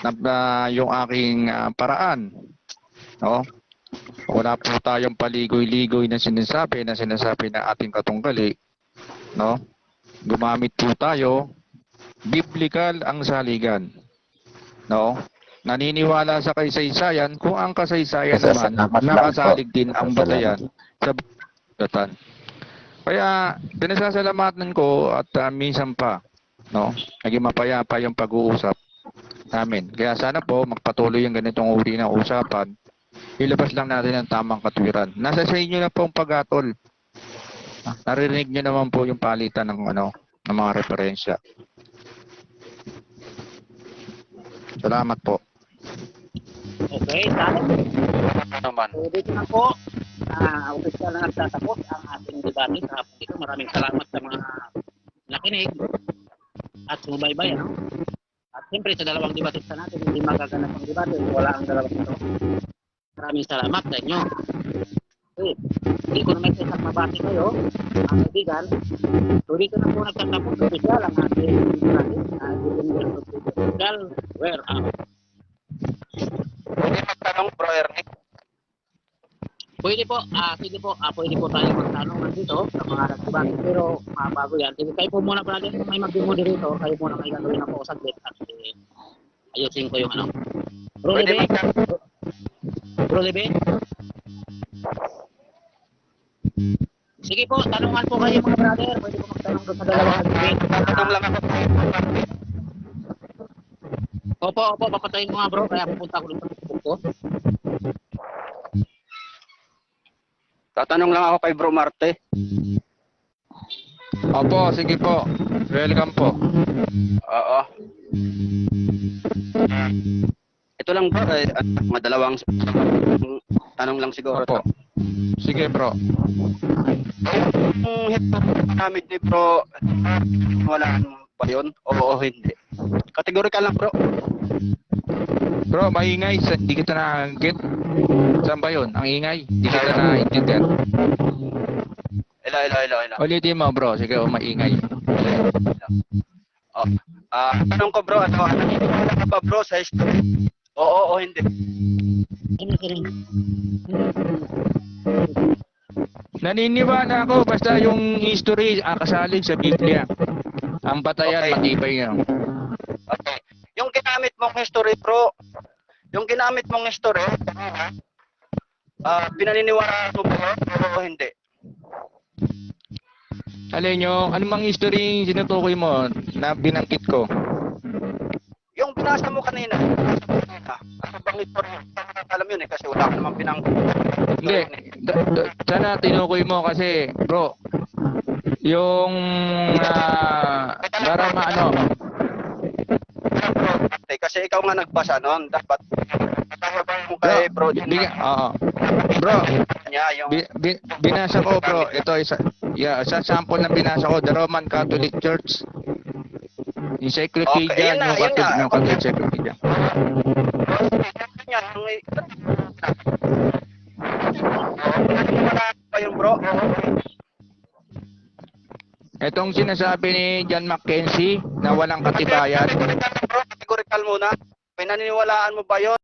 na yung aking paraan. No? Wala po tayong paligoy-ligoy na sinasabi ng ating katunggali. No? Gumamit po tayo, biblical ang saligan. No? Naniniwala sa kaysaysayan kung ang kasaysayan naman nakasalig din ang batayan sa batan. Kaya pinasasalamatan ko at minsan pa, no, naging mapayapa yung pag-uusap namin. Kaya sana po magpatuloy yung ganitong uri ng usapan. Ilabas lang natin ang tamang katwiran. Nasa sa inyo na po ang pag-atol. Narinig nyo naman po yung palitan ng ng mga referensya. Salamat po. Okay, tayo. Naman. So, dito na po. Opisyal na nagtatapos ang ating debate sa hapon dito. Maraming salamat sa mga nakinig at sumubaybay. Ano? At siyempre sa dalawang debatista natin, hindi magaganap ang debate. Wala ang dalawang ito. Maraming salamat sa inyo. Okay. Hindi ko naman isang mabati kayo, mga kaibigan. So dito na po nagtatapos opisyal ang ating debate. Where out. Pwede magtanong, Bro Ernie? Pwede po, pwede po tayo magtanong dito sa mga nagbabati. Pero bago yan, kayo po muna pala din may mag-moderator, kayo muna may gagawin ako sa saglit at ayusin ko yung Bro Lebe? Bro Lebe? Sige po, tanungan po kayo mga brother. Pwede po magtanong doon sa dalawang debate. Tanong lang ako. Opo, papatayin ko nga bro, kaya pupunta ko doon sa Facebook ko. Tatanong lang ako kay Bro Marte. Opo, sige po. Welcome po. Oo. Ito lang bro, mga dalawang tanong lang siguro. Opo. Sige bro. Yung hit namin ni Bro, wala ba yun? Oo o hindi? Kategorikal lang bro. Bro, maingay. Hindi kita nakakit. Saan ba yun? Ang ingay. Hindi kita nakaintindihan. Ila. Ulitin mo bro. Sige, maingay. Tanong ko bro, naniniwala ka ba bro sa history? Oo o hindi? Naniniwala ako basta yung history kasalig sa Biblia. Ang batayan, Okay. matibay yan. Okay. Yung ginamit mong history bro, pinaniniwala mo ba o hindi? Alin nyo, anong history yung sinutukoy mo na binangkit ko? Yung binasa mo kanina, ano bang history? Alam yun kasi wala ka naman binangkit. Hindi. Sana tinukoy mo kasi, bro, yung Para maano. Kasi ikaw nga nagbasa noon. Dapat mo kay bro. Oo. Bro, Niya yung binasa ko bro. Ito sa sample na binasa ko, the Roman Catholic Church. Encyclopedia, Okay, yun na, New yun Catholic, na. New Catholic Encyclopedia. Yan, wala pa yung bro. Itong sinasabi ni John Mackenzie na walang katibayan. Bro, categorical muna. Pinaniniwalaan mo ba yun?